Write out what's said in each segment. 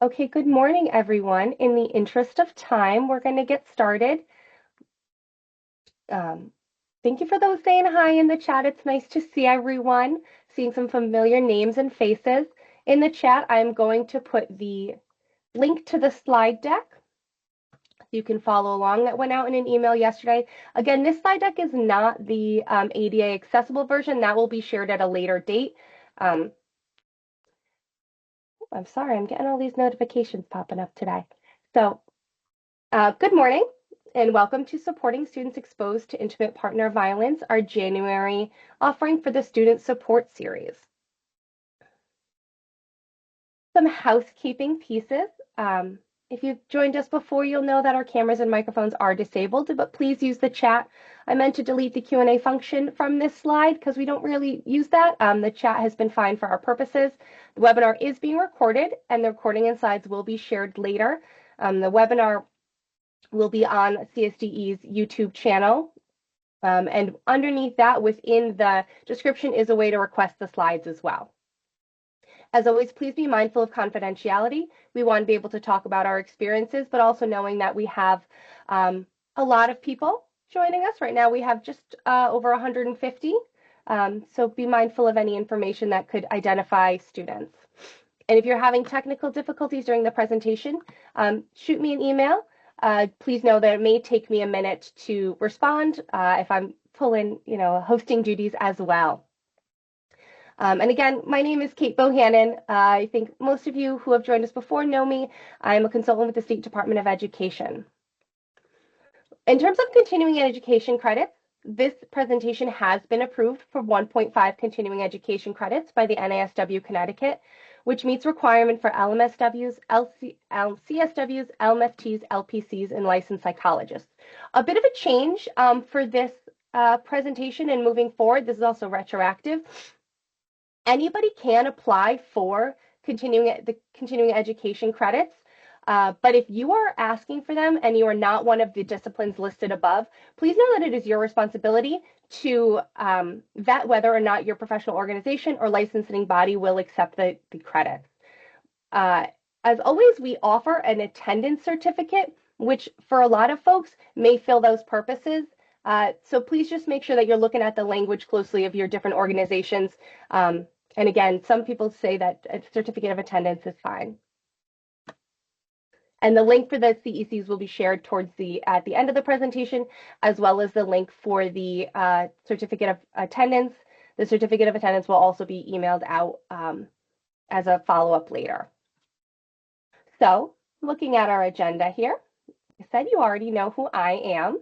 Okay, good morning, everyone. In the interest of time, we're going to get started. Um, Thank you for those saying hi in the chat. It's nice to see everyone, seeing some familiar names and faces. In the chat, I'm going to put the link to the slide deck. You can follow along. That went out in an email yesterday. Again, this slide deck is not the ADA accessible version. That will be shared at a later date. Um, I'm sorry, I'm getting all these notifications popping up today. So good morning and welcome to Supporting Students Exposed to Intimate Partner Violence, our January offering for the Student Support Series. Some housekeeping pieces. If you've joined us before, you'll know that our cameras and microphones are disabled, but please use the chat. I meant to delete the Q&A function from this slide because we don't really use that. The chat has been fine for our purposes. The webinar is being recorded and the recording and slides will be shared later. The webinar will be on CSDE's YouTube channel. And underneath that, within the description, is a way to request the slides as well. As always, please be mindful of confidentiality. We want to be able to talk about our experiences, but also knowing that we have a lot of people joining us. Right now, we have just over 150. So be mindful of any information that could identify students. And if you're having technical difficulties during the presentation, shoot me an email. Please know that it may take me a minute to respond if I'm pulling, hosting duties as well. And again, my name is Kate Bohannon. I think most of you who have joined us before know me. I'm a consultant with the State Department of Education. In terms of continuing education credits, this presentation has been approved for 1.5 continuing education credits by the NASW Connecticut, which meets requirement for LMSWs, CSWs, LMFTs, LPCs, and licensed psychologists. A bit of a change for this presentation and moving forward. This is also retroactive. Anybody can apply for the continuing education credits. But if you are asking for them and you are not one of the disciplines listed above, please know that it is your responsibility to vet whether or not your professional organization or licensing body will accept the credits. As always, we offer an attendance certificate, which for a lot of folks may fill those purposes. So please just make sure that you're looking at the language closely of your different organizations. And again, some people say that a certificate of attendance is fine. And the link for the CECs will be shared at the end of the presentation, as well as the link for the certificate of attendance. The certificate of attendance will also be emailed out as a follow-up later. So looking at our agenda here, I said you already know who I am.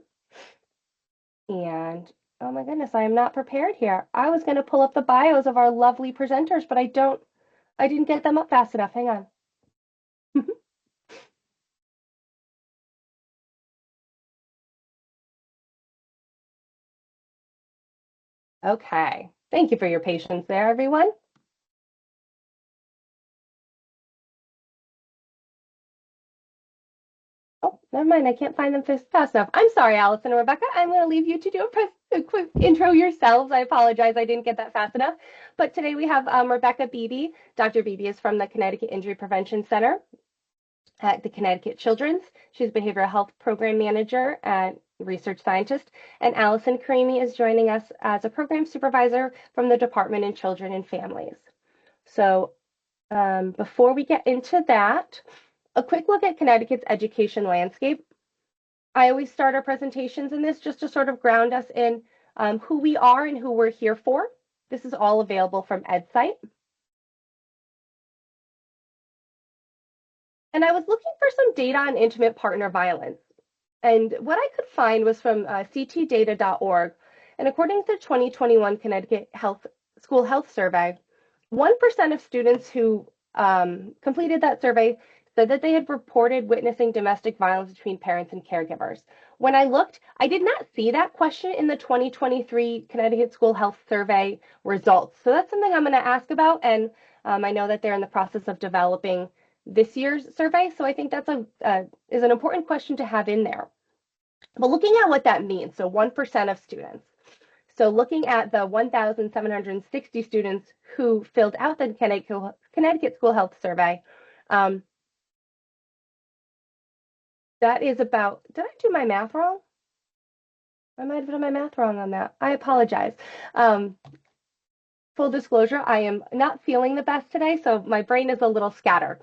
And oh my goodness, I am not prepared here. I was going to pull up the bios of our lovely presenters, but I didn't get them up fast enough. Hang on. Okay. Thank you for your patience there, everyone. Oh, never mind. I can't find them fast enough. I'm sorry, Allison and Rebecca. I'm going to leave you to do a quick intro yourselves. I apologize. I didn't get that fast enough. But today we have Rebecca Beebe. Dr. Beebe is from the Connecticut Injury Prevention Center at the Connecticut Children's. She's Behavioral Health Program Manager and Research Scientist. And Allison Karimi is joining us as a Program Supervisor from the Department in Children and Families. So before we get into that, a quick look at Connecticut's education landscape. I always start our presentations in this just to sort of ground us in who we are and who we're here for. This is all available from EdSite. And I was looking for some data on intimate partner violence. And what I could find was from ctdata.org. And according to the 2021 Connecticut School Health Survey, 1% of students who completed that survey said that they had reported witnessing domestic violence between parents and caregivers. When I looked, I did not see that question in the 2023 Connecticut School Health Survey results. So that's something I'm going to ask about. And I know that they're in the process of developing this year's survey. So I think that's is an important question to have in there. But looking at what that means, so 1% of students. So looking at the 1,760 students who filled out the Connecticut School Health Survey, That is about, did I do my math wrong? I might have done my math wrong on that. I apologize. Um, Full disclosure, I am not feeling the best today, so my brain is a little scattered.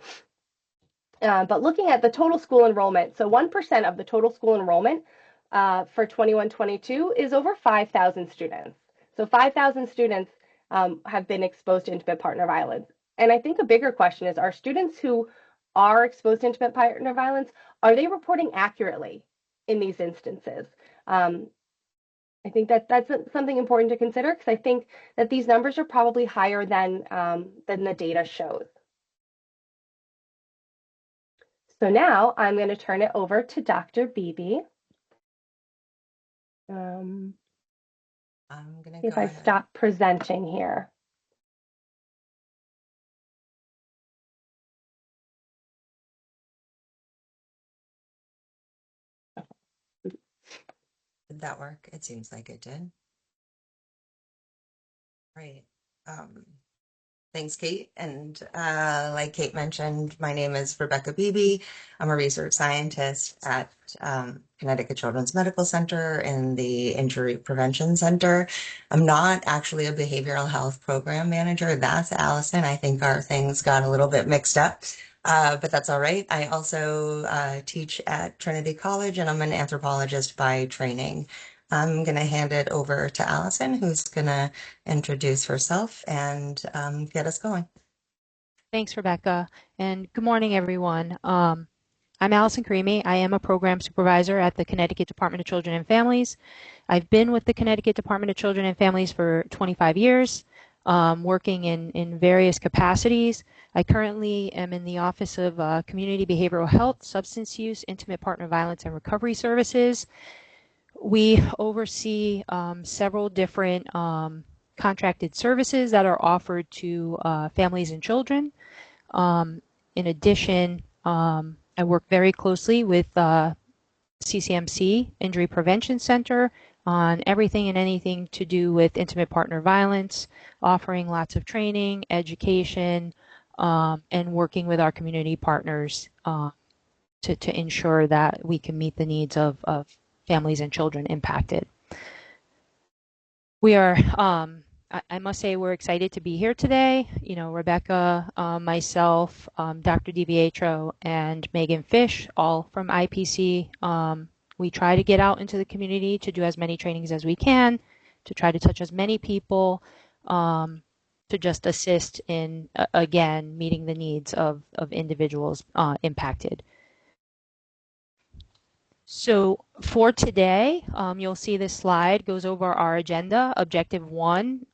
But looking at the total school enrollment, so 1% of the total school enrollment for 21-22 is over 5,000 students. So 5,000 students have been exposed to intimate partner violence. And I think a bigger question is, are students who are exposed to intimate partner violence, are they reporting accurately in these instances? I think that that's something important to consider, because I think that these numbers are probably higher than the data shows. So now I'm going to turn it over to Dr. Beebe. I'm gonna See go if I ahead. stop presenting here. Did that work? It seems like it did. Right. Um, Thanks, Kate. And like Kate mentioned, my name is Rebecca Beebe. I'm a research scientist at Connecticut Children's Medical Center in the Injury Prevention Center. I'm not actually a behavioral health program manager. That's Allison. I think our things got a little bit mixed up. But that's all right. I also teach at Trinity College, and I'm an anthropologist by training. I'm going to hand it over to Allison, who's going to introduce herself and get us going. Thanks, Rebecca, and good morning, everyone. I'm Allison Creamy. I am a program supervisor at the Connecticut Department of Children and Families. I've been with the Connecticut Department of Children and Families for 25 years, working in various capacities. I currently am in the Office of Community Behavioral Health, Substance Use, Intimate Partner Violence, and Recovery Services. We oversee several different contracted services that are offered to families and children. In addition, I work very closely with CCMC, Injury Prevention Center, on everything and anything to do with intimate partner violence, offering lots of training, education, and working with our community partners to ensure that we can meet the needs of families and children impacted. We are I must say we're excited to be here today. You know, Rebecca, myself, Dr. DiPietro, and Megan Fish, all from IPC. We try to get out into the community to do as many trainings as we can, to try to touch as many people, to just assist in, again, meeting the needs of individuals impacted. So for today, you'll see this slide goes over our agenda. Objective 1,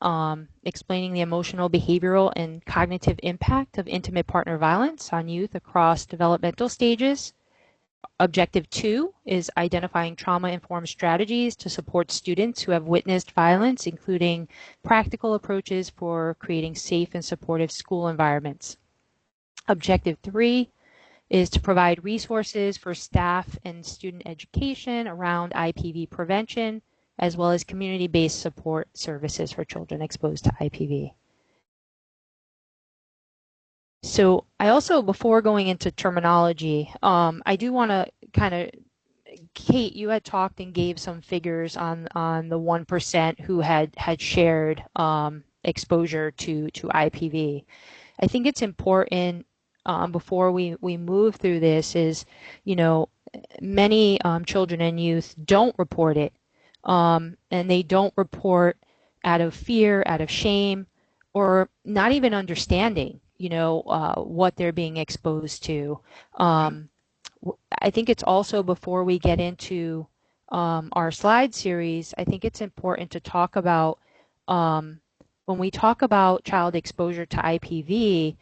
explaining the emotional, behavioral, and cognitive impact of intimate partner violence on youth across developmental stages. Objective 2 is identifying trauma-informed strategies to support students who have witnessed violence, including practical approaches for creating safe and supportive school environments. Objective 3 is to provide resources for staff and student education around IPV prevention, as well as community-based support services for children exposed to IPV. So I also, before going into terminology, I do want to kind of, Kate, you had talked and gave some figures on the 1% who had shared exposure to IPV. I think it's important before we move through this is, you know, many children and youth don't report it, and they don't report out of fear, out of shame, or not even understanding, you know, what they're being exposed to. I think it's also, before we get into our slide series, I think it's important to talk about when we talk about child exposure to IPV,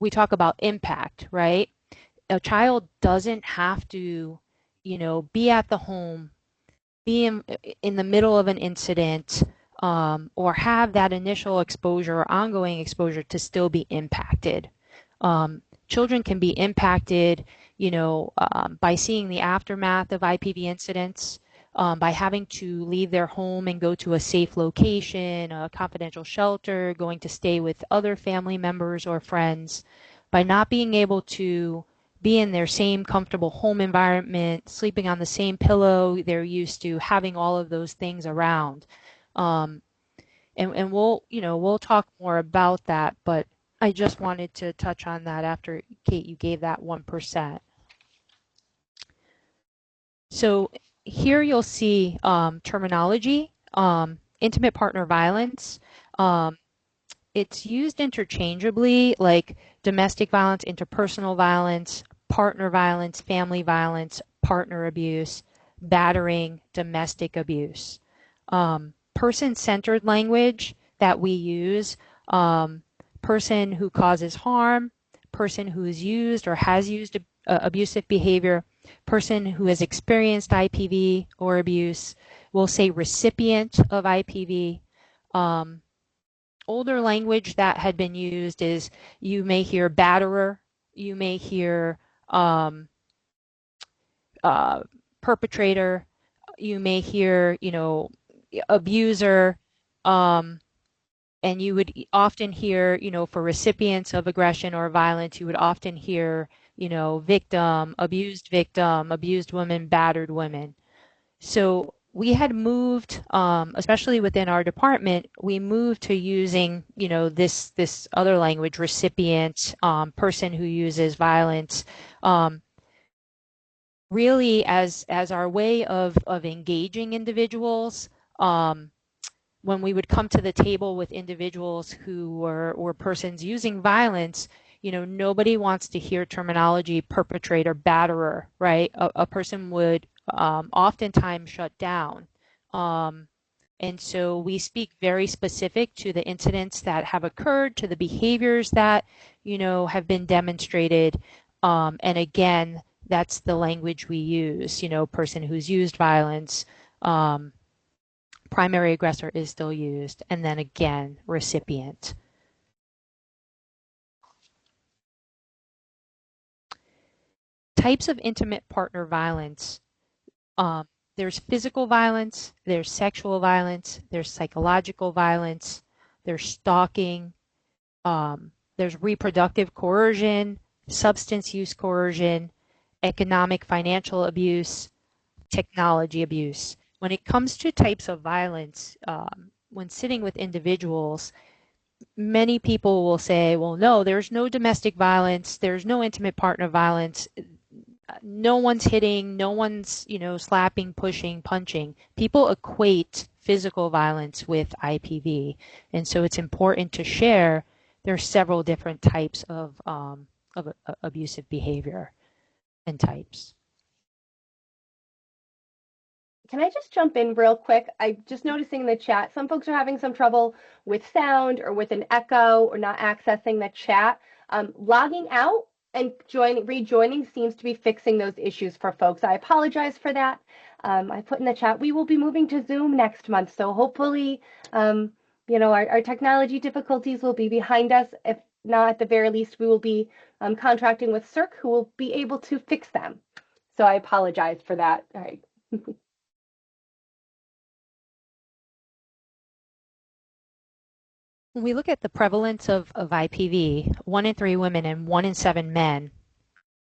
we talk about impact, right? A child doesn't have to, you know, be at the home, be in the middle of an incident, or have that initial exposure or ongoing exposure to still be impacted. Children can be impacted, you know, by seeing the aftermath of IPV incidents, by having to leave their home and go to a safe location, a confidential shelter, going to stay with other family members or friends, by not being able to be in their same comfortable home environment, sleeping on the same pillow. They're used to having all of those things around. Um, and we'll talk more about that, but I just wanted to touch on that after Kate, you gave that 1%. So here you'll see terminology, intimate partner violence. It's used interchangeably, like domestic violence, interpersonal violence, partner violence, family violence, partner abuse, battering, domestic abuse. Person-centered language that we use, person who causes harm, person who is used or has used abusive behavior, person who has experienced IPV or abuse. We'll say recipient of IPV. Older language that had been used is you may hear batterer, you may hear perpetrator, you may hear, abuser, and you would often hear, for recipients of aggression or violence, you would often hear, victim, abused woman, battered women. So we had moved, especially within our department, we moved to using, this other language, recipient, person who uses violence, really as our way of engaging individuals. When we would come to the table with individuals who were persons using violence, nobody wants to hear terminology perpetrator, batterer, right? A person would oftentimes shut down. And so we speak very specific to the incidents that have occurred, to the behaviors that, have been demonstrated. And again, that's the language we use, person who's used violence, primary aggressor is still used, and then again, recipient. Types of intimate partner violence. There's physical violence, there's sexual violence, there's psychological violence, there's stalking, there's reproductive coercion, substance use coercion, economic financial abuse, technology abuse. When it comes to types of violence, when sitting with individuals, many people will say, well, no, there's no domestic violence, there's no intimate partner violence, no one's hitting, no one's, slapping, pushing, punching. People equate physical violence with IPV. And so it's important to share there's several different types of abusive behavior and types. Can I just jump in real quick? I'm just noticing in the chat, some folks are having some trouble with sound or with an echo or not accessing the chat. Logging out and rejoining seems to be fixing those issues for folks. I apologize for that. I put in the chat, we will be moving to Zoom next month. So hopefully, our technology difficulties will be behind us. If not, at the very least, we will be contracting with CERC, who will be able to fix them. So I apologize for that. All right. When we look at the prevalence of IPV, 1 in 3 women and 1 in 7 men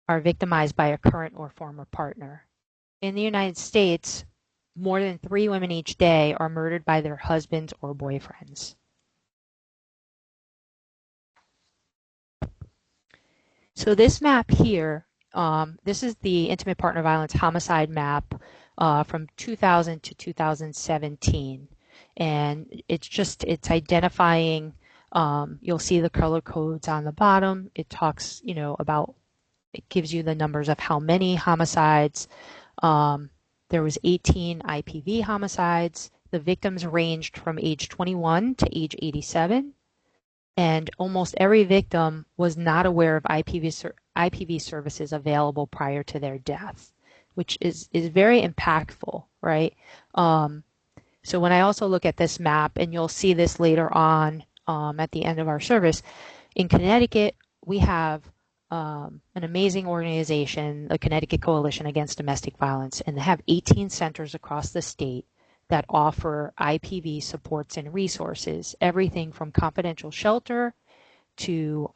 are victimized by a current or former partner. In the United States, more than 3 women each day are murdered by their husbands or boyfriends. So this map here, this is the intimate partner violence homicide map from 2000 to 2017. And it's identifying, you'll see the color codes on the bottom. It talks, it gives you the numbers of how many homicides. There was 18 IPV homicides. The victims ranged from age 21 to age 87. And almost every victim was not aware of IPV services available prior to their death, which is very impactful, right? So when I also look at this map, and you'll see this later on at the end of our service, in Connecticut, we have an amazing organization, the Connecticut Coalition Against Domestic Violence, and they have 18 centers across the state that offer IPV supports and resources, everything from confidential shelter to,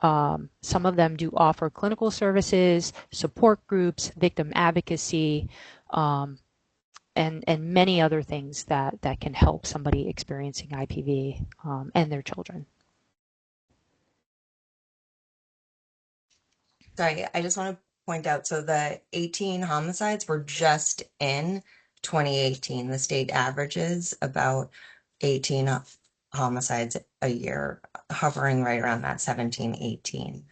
some of them do offer clinical services, support groups, victim advocacy, and many other things that can help somebody experiencing IPV and their children. Sorry, I just want to point out, so the 18 homicides were just in 2018. The state averages about 18 homicides a year, hovering right around that 17, 18.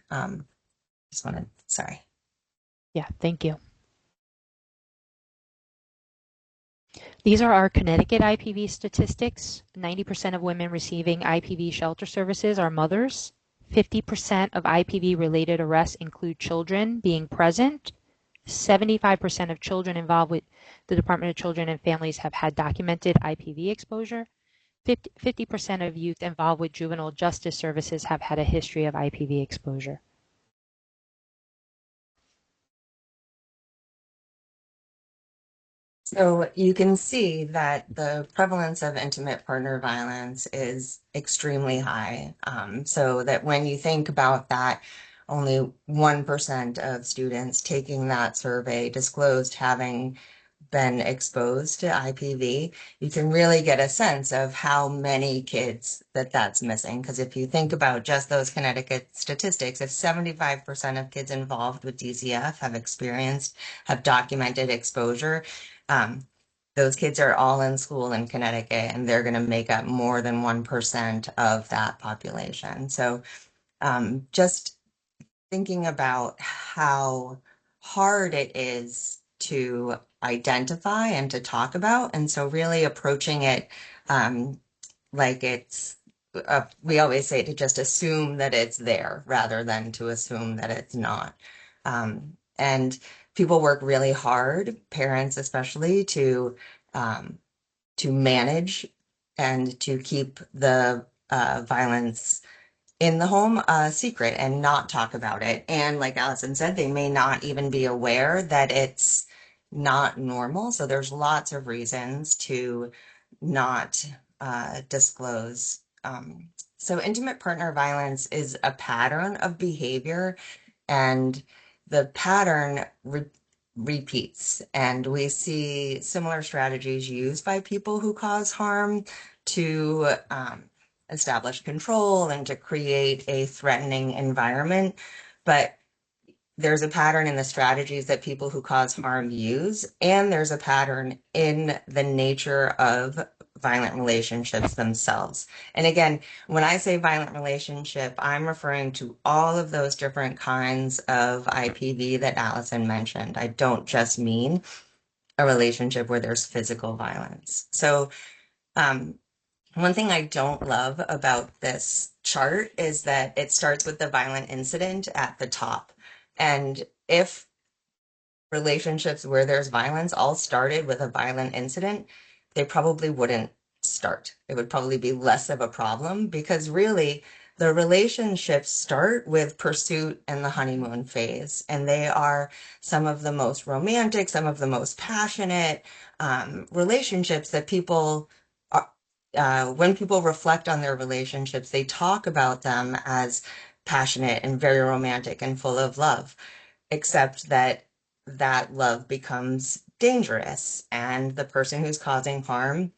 Just wanted, sorry. Yeah, thank you. These are our Connecticut IPV statistics. 90% of women receiving IPV shelter services are mothers. 50% of IPV-related arrests include children being present. 75% of children involved with the Department of Children and Families have had documented IPV exposure. 50% of youth involved with juvenile justice services have had a history of IPV exposure. So you can see that the prevalence of intimate partner violence is extremely high. So that when you think about that, only 1% of students taking that survey disclosed having been exposed to IPV, you can really get a sense of how many kids that's missing. Because if you think about just those Connecticut statistics, if 75% of kids involved with DCF have documented exposure, those kids are all in school in Connecticut, and they're going to make up more than 1% of that population. So just thinking about how hard it is to identify and to talk about. And so really approaching it like it's, we always say to just assume that it's there rather than to assume that it's not. And people work really hard, parents especially, to manage and to keep the violence in the home secret and not talk about it. And like Allison said, they may not even be aware that it's not normal. So there's lots of reasons to not disclose. So intimate partner violence is a pattern of behavior, and the pattern repeats. And we see similar strategies used by people who cause harm to establish control and to create a threatening environment. But there's a pattern in the strategies that people who cause harm use, and there's a pattern in the nature of violent relationships themselves. And again, when I say violent relationship, I'm referring to all of those different kinds of IPV that Allison mentioned. I don't just mean a relationship where there's physical violence. So one thing I don't love about this chart is that it starts with the violent incident at the top. And if relationships where there's violence all started with a violent incident, they probably wouldn't start. It would probably be less of a problem, because really the relationships start with pursuit and the honeymoon phase. And they are some of the most romantic, some of the most passionate relationships that people are. When people reflect on their relationships, they talk about them as passionate and very romantic and full of love, except that love becomes dangerous, and the person who's causing harm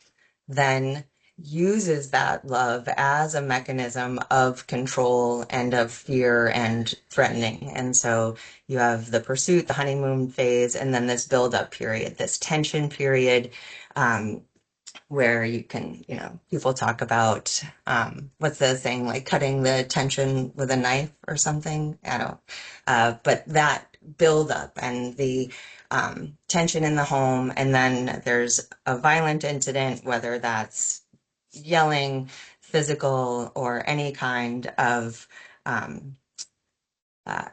then uses that love as a mechanism of control and of fear and threatening. And so you have the pursuit, the honeymoon phase, and then this build-up period, this tension period, where you can, people talk about, what's the thing, like cutting the tension with a knife or something? I don't, but that build up and the tension in the home, and then there's a violent incident, whether that's yelling, physical, or any kind of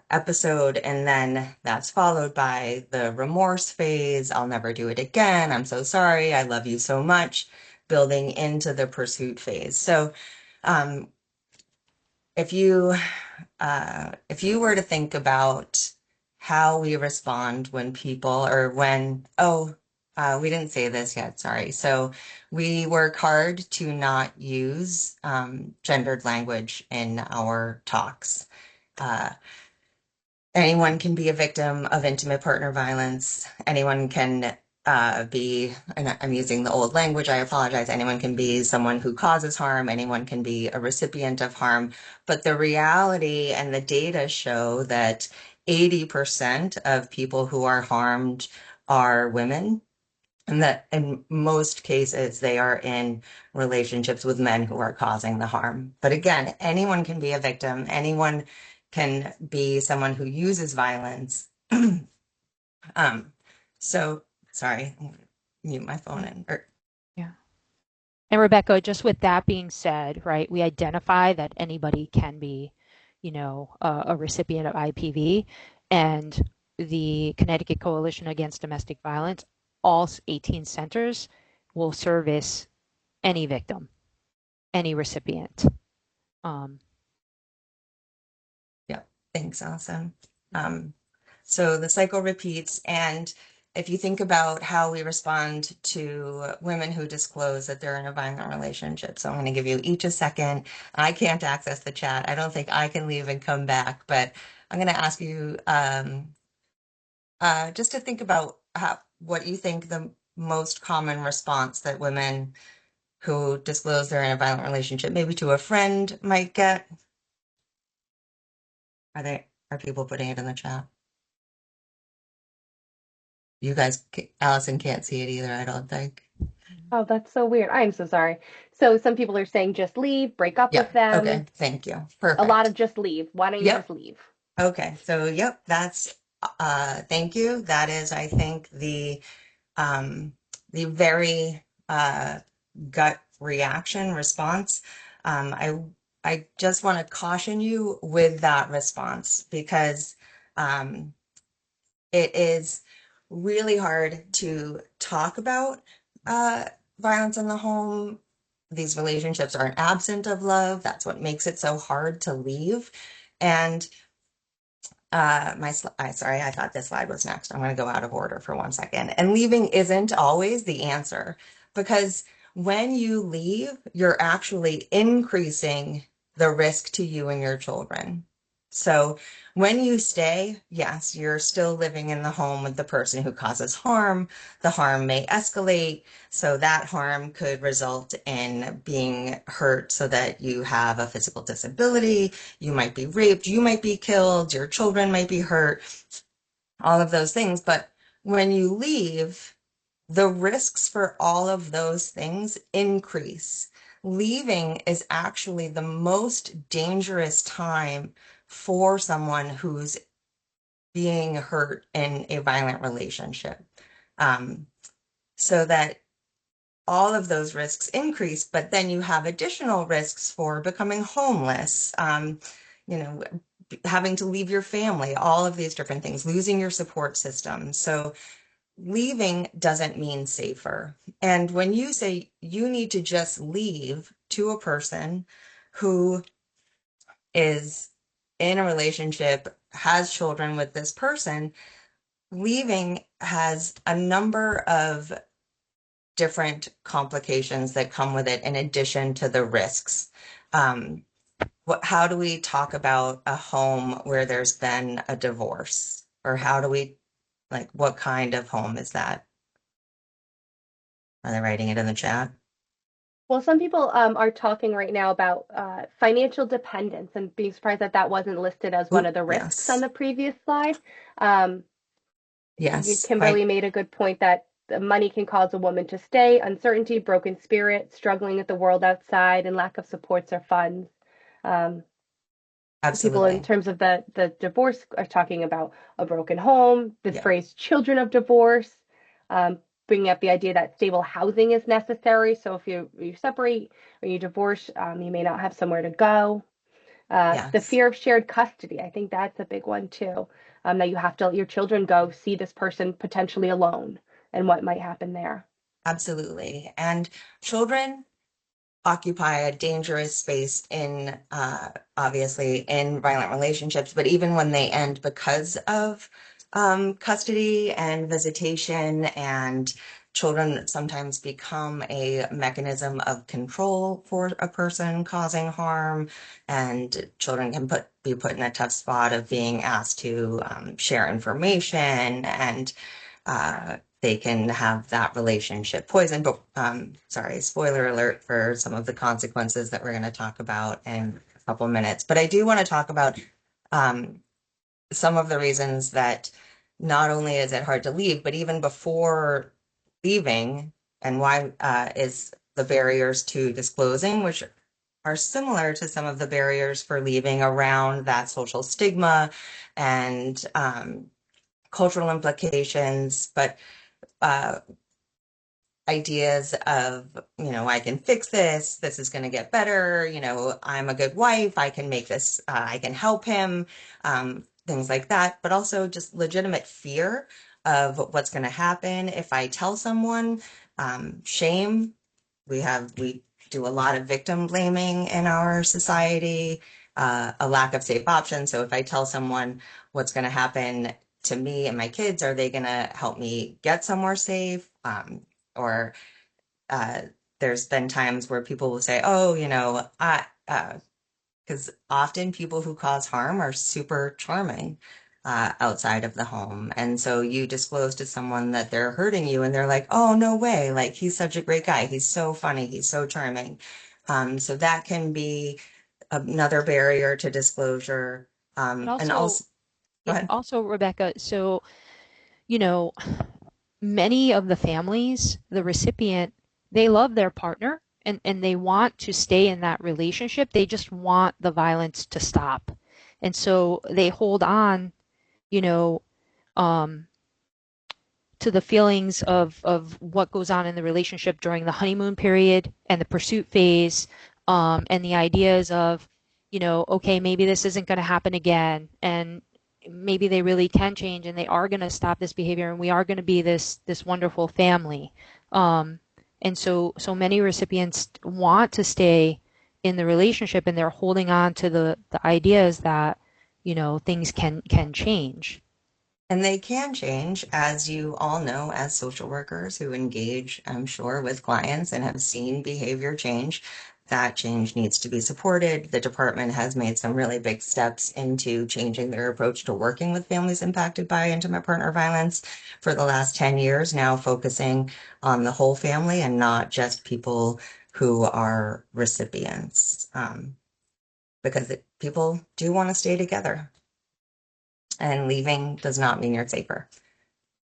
episode, and then that's followed by the remorse phase. I'll never do it again. I'm so sorry. I love you so much, building into the pursuit phase. So if you were to think about how we respond when people, or when, oh, we didn't say this yet, sorry. So we work hard to not use gendered language in our talks. Uh, Anyone can be a victim of intimate partner violence. Anyone can be, and I'm using the old language, I apologize. Anyone can be someone who causes harm. Anyone can be a recipient of harm. But the reality and the data show that 80% of people who are harmed are women. And that in most cases, they are in relationships with men who are causing the harm. But again, anyone can be a victim. Anyone can be someone who uses violence. um, so sorry, I'm gonna mute my phone Yeah. And Rebecca, just with that being said, right, we identify that anybody can be, a recipient of IPV, and the Connecticut Coalition Against Domestic Violence, all 18 centers will service any victim, any recipient. Yeah, thanks, Allison. So the cycle repeats, and if you think about how we respond to women who disclose that they're in a violent relationship, so I'm going to give you each a second. I can't access the chat. I don't think I can leave and come back, but I'm going to ask you just to think about what you think the most common response that women who disclose they're in a violent relationship, maybe to a friend, might get. Are people putting it in the chat? You guys, Allison can't see it either, I don't think. Oh, that's so weird. I'm so sorry. So some people are saying just leave, break up Yeah, with them. okay, thank you. A lot Perfect. of just leave. Why don't you Yep. just leave? Okay, so yep, that's thank you. That is, I think, the very gut reaction response. I just want to caution you with that response because it is really hard to talk about violence in the home. These relationships aren't absent of love. That's what makes it so hard to leave. And sorry, I thought this slide was next. I'm going to go out of order for 1 second. And leaving isn't always the answer because when you leave, you're actually increasing the risk to you and your children. So when you stay, yes, you're still living in the home with the person who causes harm. The harm may escalate. So that harm could result in being hurt so that you have a physical disability. You might be raped, you might be killed, your children might be hurt, all of those things. But when you leave, the risks for all of those things increase. Leaving is actually the most dangerous time for someone who's being hurt in a violent relationship. So that all of those risks increase, but then you have additional risks for becoming homeless, you know, having to leave your family, all of these different things, losing your support system. So leaving doesn't mean safer. And when you say you need to just leave to a person who is in a relationship, has children with this person, leaving has a number of different complications that come with it in addition to the risks. How do we talk about a home where there's been a divorce? Or how do we, like, what kind of home is that? Are they writing it in the chat? Well, some people are talking right now about financial dependence and being surprised that that wasn't listed as one Ooh, of the risks on yes. the previous slide. Um, Yes. Kimberly made a good point that the money can cause a woman to stay, uncertainty, broken spirit, struggling with the world outside, and lack of supports or funds. Um, People in Absolutely. terms of the divorce are talking about a broken home, the Yeah. phrase children of divorce, bringing up the idea that stable housing is necessary. So if you separate or you divorce, you may not have somewhere to go. The Yes. fear of shared custody, I think that's a big one too. That you have to let your children go see this person potentially alone and what might happen there. Absolutely. And children occupy a dangerous space in obviously in violent relationships, but even when they end because of custody and visitation and children sometimes become a mechanism of control for a person causing harm, and children can be put in a tough spot of being asked to share information, and they can have that relationship poisoned. But sorry, spoiler alert for some of the consequences that we're going to talk about in a couple minutes. But I do want to talk about some of the reasons that not only is it hard to leave, but even before leaving, and why is the barriers to disclosing, which are similar to some of the barriers for leaving around that social stigma and cultural implications, but ideas of, I can fix this, this is going to get better, I'm a good wife, I can make this, I can help him, things like that, but also just legitimate fear of what's going to happen if I tell someone. Shame. We do a lot of victim blaming in our society, a lack of safe options. So if I tell someone what's going to happen to me and my kids, are they going to help me get somewhere safe? Or there's been times where people will say, oh, because often people who cause harm are super charming outside of the home. And so you disclose to someone that they're hurting you and they're like, oh, no way. Like, he's such a great guy. He's so funny. He's so charming. So that can be another barrier to disclosure. But And also, also, go yeah, ahead. also, Rebecca, so, you know, many of the families, the recipient, they love their partner and they want to stay in that relationship. They just want the violence to stop. And so they hold on, you know, um, to the feelings of what goes on in the relationship during the honeymoon period and the pursuit phase, and the ideas of, okay, maybe this isn't going to happen again, and maybe they really can change and they are going to stop this behavior and we are going to be this wonderful family. And so many recipients want to stay in the relationship and they're holding on to the ideas that, things can change. And they can change, as you all know, as social workers who engage, I'm sure, with clients and have seen behavior change. That change needs to be supported. The department has made some really big steps into changing their approach to working with families impacted by intimate partner violence for the last 10 years, now focusing on the whole family and not just people who are recipients, because people do want to stay together. And leaving does not mean you're safer.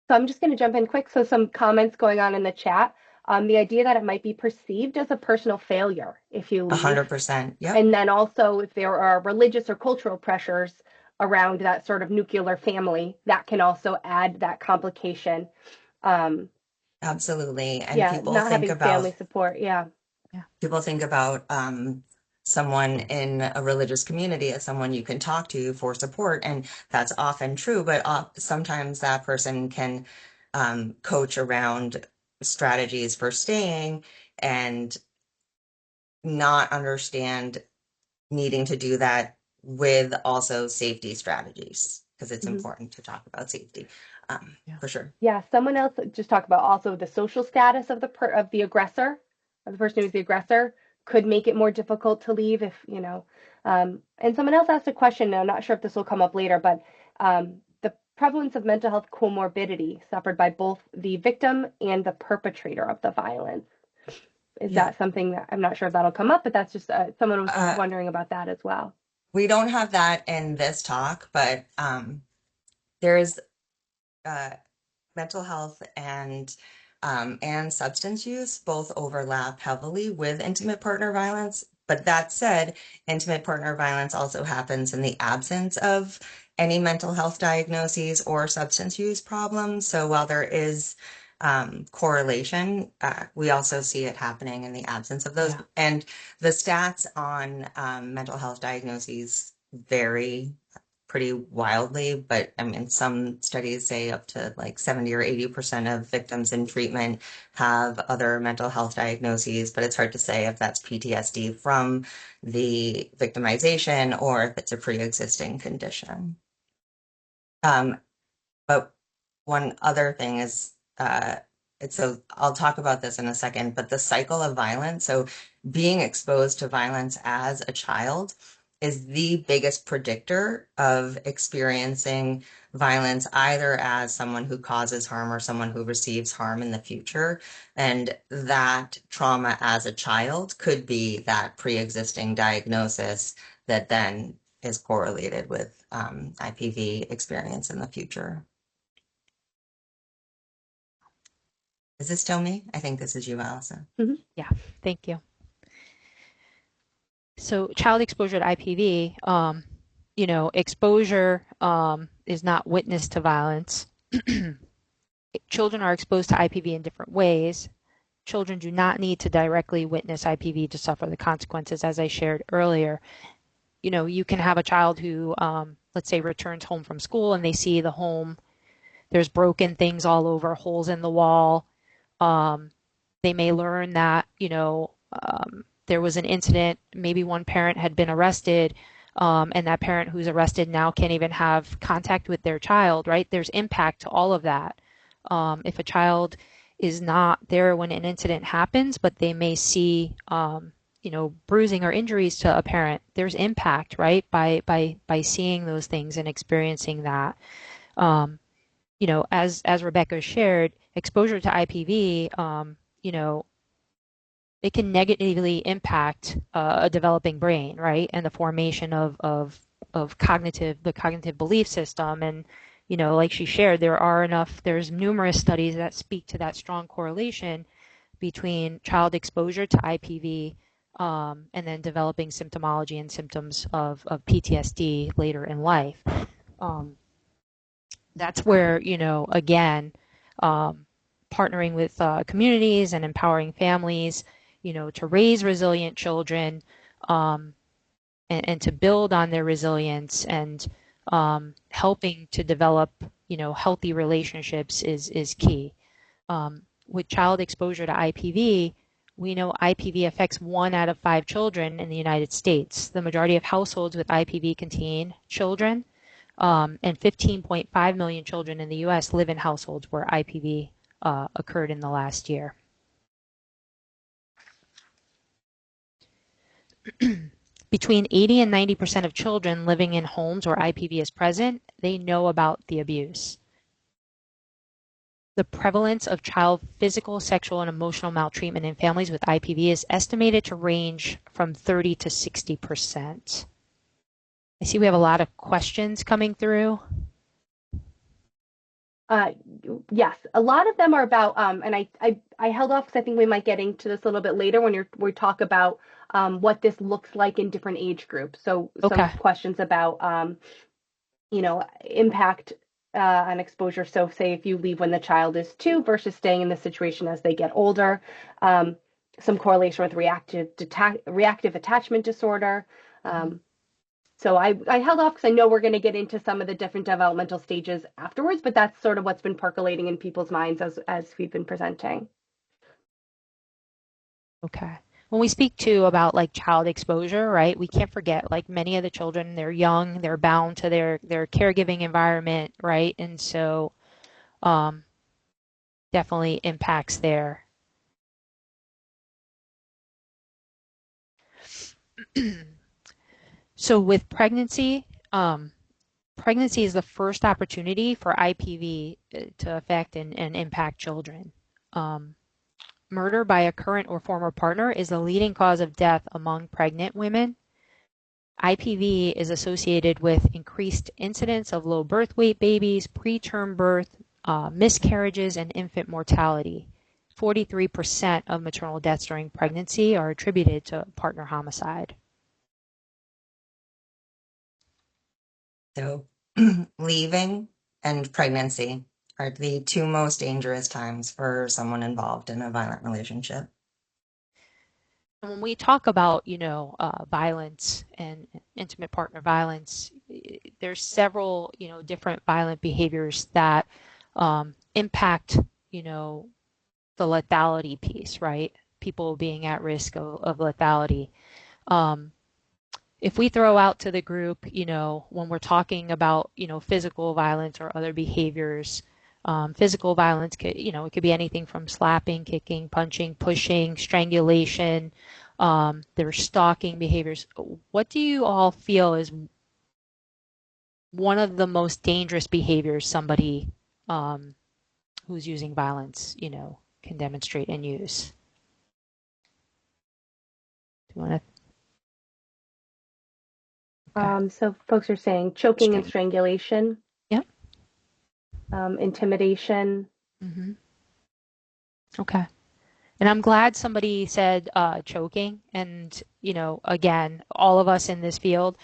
So I'm just going to jump in quick. So some comments going on in the chat. The idea that it might be perceived as a personal failure if you leave. 100%. Yep. And then also if there are religious or cultural pressures around that sort of nuclear family, that can also add that complication. Absolutely. And Yeah, people not think having about family support. Yeah. people think about someone in a religious community as someone you can talk to for support, and that's often true, but sometimes that person can coach around strategies for staying and not understand needing to do that with also safety strategies, because it's important to talk about safety, for sure. Yeah, someone else just talked about also the social status of the aggressor, of the person who's the aggressor, could make it more difficult to leave if, and someone else asked a question, and I'm not sure if this will come up later, but the prevalence of mental health comorbidity suffered by both the victim and the perpetrator of the violence. Is that something that, I'm not sure if that'll come up, but that's just someone was wondering about that as well. We don't have that in this talk, but there's mental health and substance use both overlap heavily with intimate partner violence. But that said, intimate partner violence also happens in the absence of any mental health diagnoses or substance use problems. So while there is correlation, we also see it happening in the absence of those. Yeah. And the stats on mental health diagnoses vary pretty wildly, but I mean, some studies say up to like 70 or 80% of victims in treatment have other mental health diagnoses, but it's hard to say if that's PTSD from the victimization or if it's a pre-existing condition. But one other thing is So I'll talk about this in a second, but the cycle of violence, so being exposed to violence as a child is the biggest predictor of experiencing violence either as someone who causes harm or someone who receives harm in the future. And that trauma as a child could be that pre-existing diagnosis that then is correlated with IPV experience in the future. Is this still me? I think this is you, Allison. Yeah, thank you. So child exposure to IPV, exposure is not witness to violence. Children are exposed to IPV in different ways. Children do not need to directly witness IPV to suffer the consequences, as I shared earlier. You can have a child who, let's say, returns home from school and they see the home, there's broken things all over, holes in the wall. They may learn that, there was an incident, maybe one parent had been arrested, and that parent who's arrested now can't even have contact with their child, right? There's impact to all of that. If a child is not there when an incident happens, but they may see, bruising or injuries to a parent, there's impact, right? By seeing those things and experiencing that. As Rebecca shared, exposure to IPV, it can negatively impact a developing brain, right? And the formation of the cognitive belief system. And, like she shared, there's numerous studies that speak to that strong correlation between child exposure to IPV and then developing symptomology and symptoms of PTSD later in life. That's where, again, partnering with communities and empowering families, to raise resilient children and to build on their resilience and helping to develop, healthy relationships is key. With child exposure to IPV, we know IPV affects 1 out of 5 children in the United States. The majority of households with IPV contain children, and 15.5 million children in the U.S. live in households where IPV occurred in the last year. Between 80 and 90% of children living in homes where IPV is present, they know about the abuse. The prevalence of child physical, sexual, and emotional maltreatment in families with IPV is estimated to range from 30 to 60%. I see we have a lot of questions coming through. Yes, a lot of them are about, and I held off because I think we might get into this a little bit later when we talk about what this looks like in different age groups. So some questions about, impact on exposure. So say if you leave when the child is 2 versus staying in the situation as they get older, some correlation with reactive attachment disorder. So I held off because I know we're going to get into some of the different developmental stages afterwards, but that's sort of what's been percolating in people's minds as we've been presenting. Okay. When we speak too about like child exposure, right, we can't forget like many of the children, they're young, they're bound to their caregiving environment, right? And so definitely impacts there. So with pregnancy, pregnancy is the first opportunity for IPV to affect and impact children. Murder by a current or former partner is the leading cause of death among pregnant women. IPV is associated with increased incidence of low birth weight babies, preterm birth, miscarriages, and infant mortality. 43% of maternal deaths during pregnancy are attributed to partner homicide. So leaving and pregnancy are the 2 most dangerous times for someone involved in a violent relationship. And when we talk about, violence and intimate partner violence, there's several, different violent behaviors that impact, the lethality piece, right? People being at risk of lethality. If we throw out to the group, when we're talking about, physical violence or other behaviors, Physical violence could, it could be anything from slapping, kicking, punching, pushing, strangulation. There are stalking behaviors. What do you all feel is one of the most dangerous behaviors somebody who's using violence, can demonstrate and use? Do you want to? Okay. So folks are saying choking and String. strangulation, Yep. intimidation. Mm-hmm. Okay. And I'm glad somebody said choking. And, again, all of us in this field,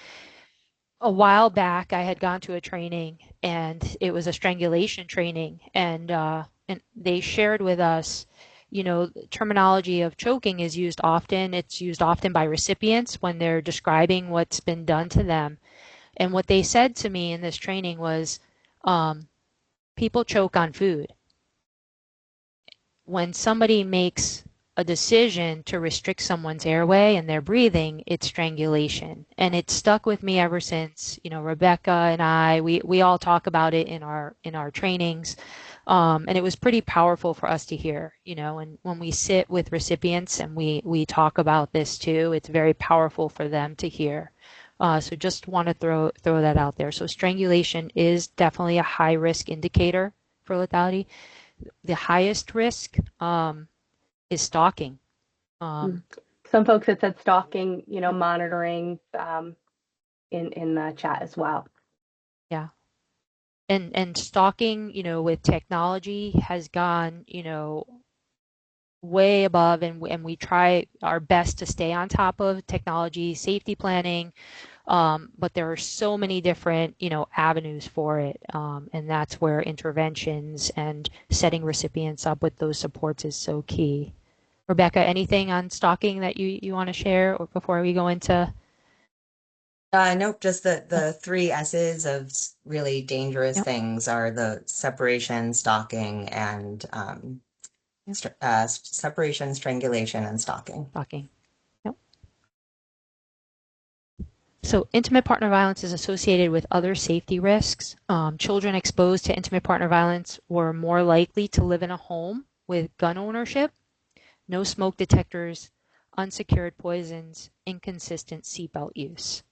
a while back, I had gone to a training and it was a strangulation training. And they shared with us, terminology of choking is used often. It's used often by recipients when they're describing what's been done to them. And what they said to me in this training was, people choke on food. When somebody makes a decision to restrict someone's airway and their breathing, it's strangulation. And it's stuck with me ever since. Rebecca and I, we all talk about it in our trainings. And it was pretty powerful for us to hear, and when we sit with recipients and we talk about this too, it's very powerful for them to hear. So just want to throw that out there. So strangulation is definitely a high risk indicator for lethality. The highest risk is stalking. Um, Some folks had said stalking, monitoring in the chat as well. yeah. And stalking, with technology has gone, way above, and we try our best to stay on top of technology, safety planning, but there are so many different, avenues for it, and that's where interventions and setting recipients up with those supports is so key. Rebecca, anything on stalking that you want to share or before we go into? Nope, just the three S's of really dangerous Yep. things are the separation, stalking, and separation, strangulation, and stalking. Stalking. Yep. So intimate partner violence is associated with other safety risks. Children exposed to intimate partner violence were more likely to live in a home with gun ownership, no smoke detectors, unsecured poisons, inconsistent seatbelt use.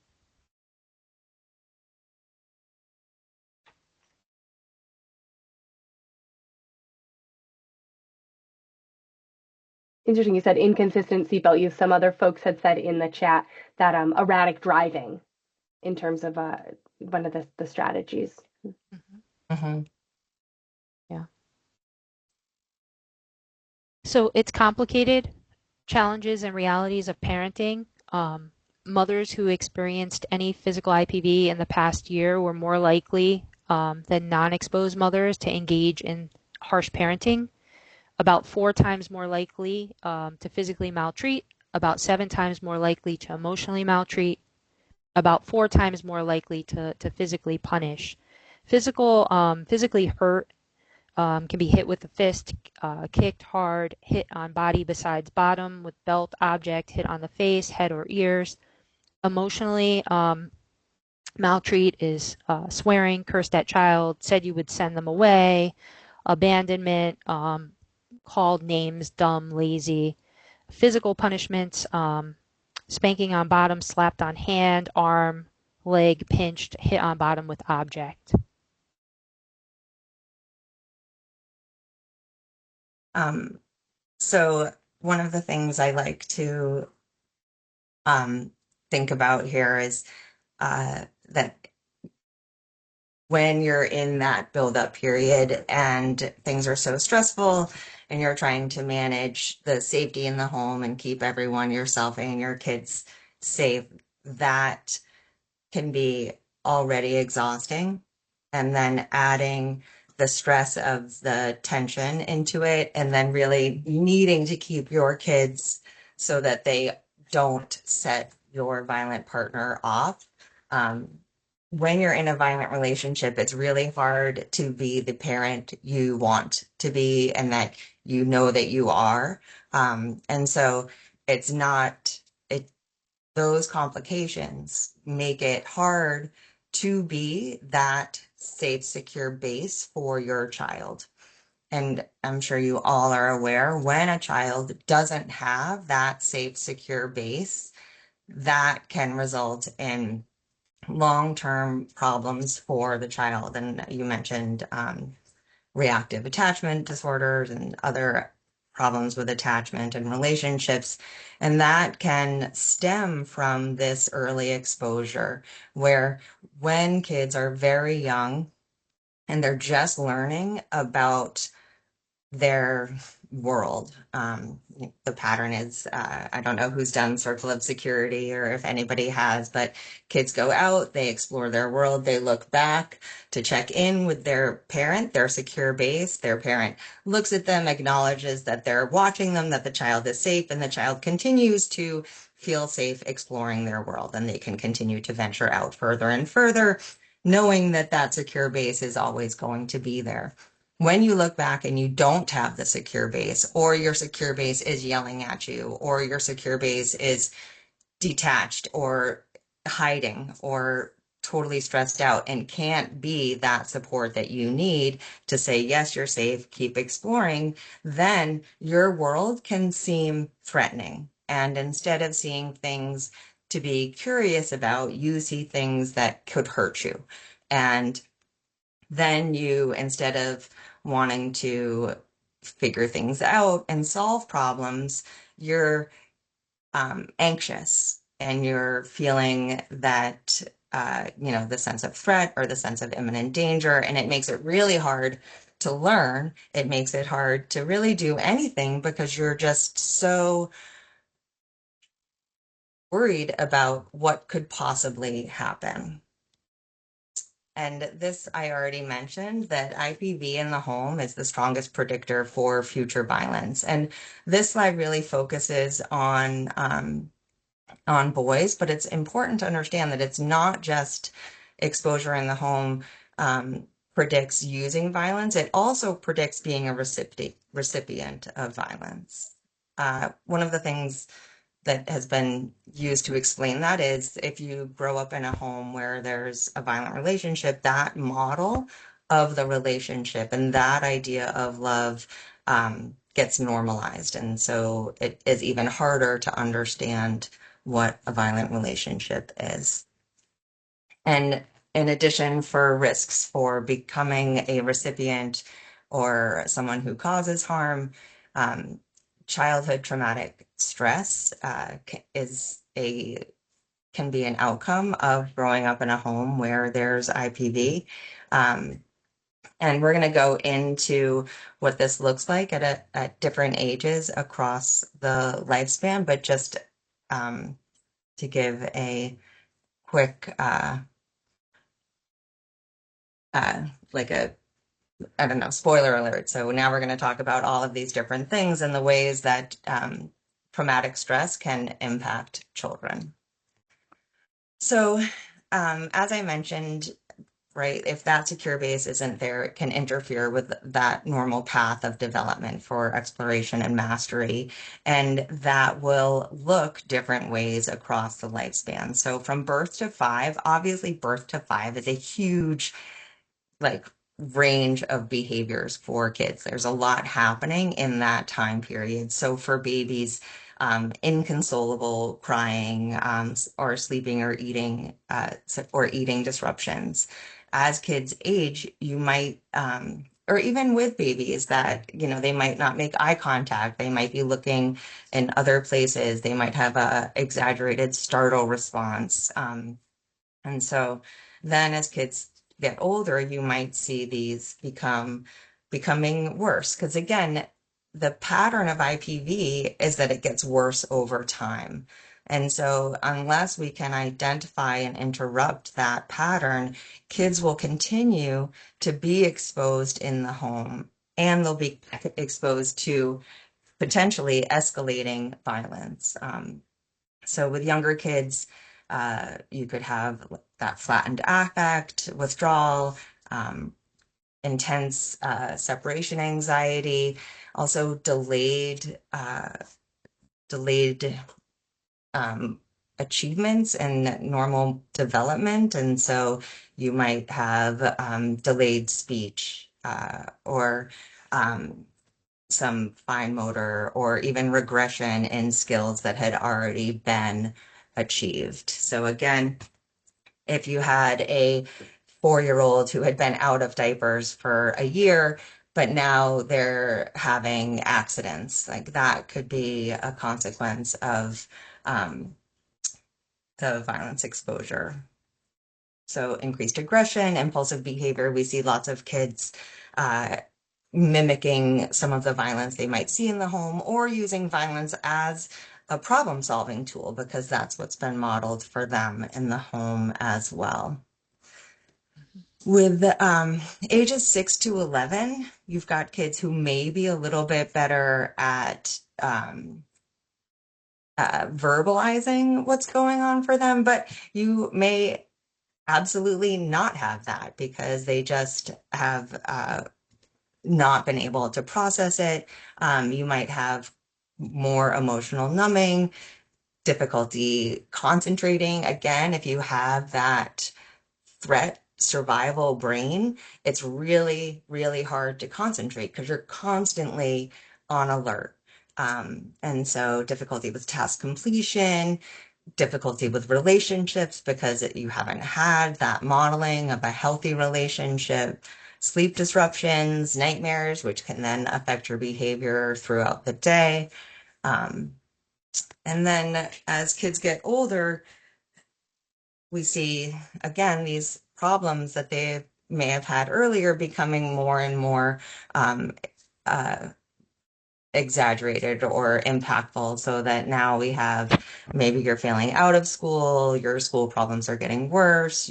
Interesting. You said inconsistent seatbelt use. Some other folks had said in the chat that erratic driving in terms of one of the strategies. Mm-hmm. Mm-hmm. Yeah. So it's complicated. Challenges and realities of parenting. Mothers who experienced any physical IPV in the past year were more likely than non-exposed mothers to engage in harsh parenting, about 4 times more likely to physically maltreat, about 7 times more likely to emotionally maltreat, about 4 times more likely to physically punish. Physically hurt can be hit with a fist, kicked hard, hit on body besides bottom with belt object, hit on the face, head or ears. Emotionally, maltreat is swearing, cursed at child, said you would send them away, abandonment, called names, dumb, lazy. Physical punishments, spanking on bottom, slapped on hand, arm, leg, pinched, hit on bottom with object. So one of the things I like to think about here is that when you're in that build-up period and things are so stressful and you're trying to manage the safety in the home and keep everyone, yourself and your kids safe, that can be already exhausting. And then adding the stress of the tension into it, and then really needing to keep your kids so that they don't set your violent partner off. When you're in a violent relationship, it's really hard to be the parent you want to be and that you know that you are. And so it's not, it, those complications make it hard to be that safe, secure base for your child. And I'm sure you all are aware, when a child doesn't have that safe, secure base, that can result in long-term problems for the child. And you mentioned reactive attachment disorders and other problems with attachment and relationships. And that can stem from this early exposure, where when kids are very young and they're just learning about their world. The pattern is, I don't know who's done Circle of Security or if anybody has, but kids go out, they explore their world, they look back to check in with their parent, their secure base. Their parent looks at them, acknowledges that they're watching them, that the child is safe, and the child continues to feel safe exploring their world, and they can continue to venture out further and further, knowing that that secure base is always going to be there. When you look back and you don't have the secure base, or your secure base is yelling at you, or your secure base is detached or hiding or totally stressed out and can't be that support that you need to say, yes, you're safe, keep exploring, then your world can seem threatening. And instead of seeing things to be curious about, you see things that could hurt you. And then you, instead of wanting to figure things out and solve problems, you're anxious and you're feeling that, the sense of threat or the sense of imminent danger. And it makes it really hard to learn. It makes it hard to really do anything because you're just so worried about what could possibly happen. And this, I already mentioned that IPV in the home is the strongest predictor for future violence. And this slide really focuses on boys, but it's important to understand that it's not just exposure in the home predicts using violence. It also predicts being a recipient of violence. One of the things that has been used to explain that is if you grow up in a home where there's a violent relationship, that model of the relationship and that idea of love gets normalized. And so it is even harder to understand what a violent relationship is. And in addition, for risks for becoming a recipient or someone who causes harm, childhood traumatic stress can be an outcome of growing up in a home where there's IPV. And we're going to go into what this looks like at different ages across the lifespan, but just to give a quick, I don't know, spoiler alert. So now we're going to talk about all of these different things and the ways that traumatic stress can impact children. So as I mentioned, right, if that secure base isn't there, it can interfere with that normal path of development for exploration and mastery. And that will look different ways across the lifespan. So from birth to 5, obviously birth to 5 is a huge range of behaviors for kids. There's a lot happening in that time period. So for babies, inconsolable crying, or sleeping or eating disruptions. As kids age, you might, or even with babies that, they might not make eye contact. They might be looking in other places. They might have a exaggerated startle response. And so then as kids get older, you might see these becoming worse. Because again, the pattern of IPV is that it gets worse over time. And so unless we can identify and interrupt that pattern, kids will continue to be exposed in the home and they'll be exposed to potentially escalating violence. So with younger kids, you could have that flattened affect, withdrawal, intense separation anxiety, also delayed achievements and normal development. And so you might have delayed speech or some fine motor or even regression in skills that had already been achieved. So again, if you had a 4-year-old who had been out of diapers for a year, but now they're having accidents, like that could be a consequence of the violence exposure. So increased aggression, impulsive behavior. We see lots of kids mimicking some of the violence they might see in the home or using violence as a problem-solving tool because that's what's been modeled for them in the home as well. With ages 6 to 11, you've got kids who may be a little bit better at verbalizing what's going on for them, but you may absolutely not have that because they just have not been able to process it. You might have more emotional numbing, difficulty concentrating. Again, if you have that threat survival brain, it's really, really hard to concentrate because you're constantly on alert. And so difficulty with task completion, difficulty with relationships because you haven't had that modeling of a healthy relationship, sleep disruptions, nightmares, which can then affect your behavior throughout the day. And then as kids get older, we see again these problems that they may have had earlier becoming more and more exaggerated or impactful, so that now we have maybe you're failing out of school, your school problems are getting worse,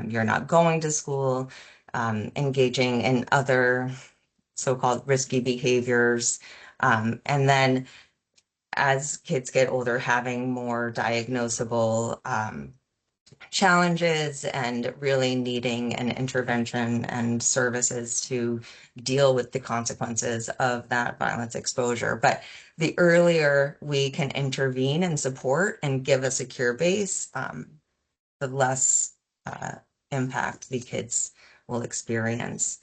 you're not going to school, engaging in other so-called risky behaviors. And then as kids get older, having more diagnosable challenges and really needing an intervention and services to deal with the consequences of that violence exposure. But the earlier we can intervene and support and give a secure base, the less impact the kids will experience.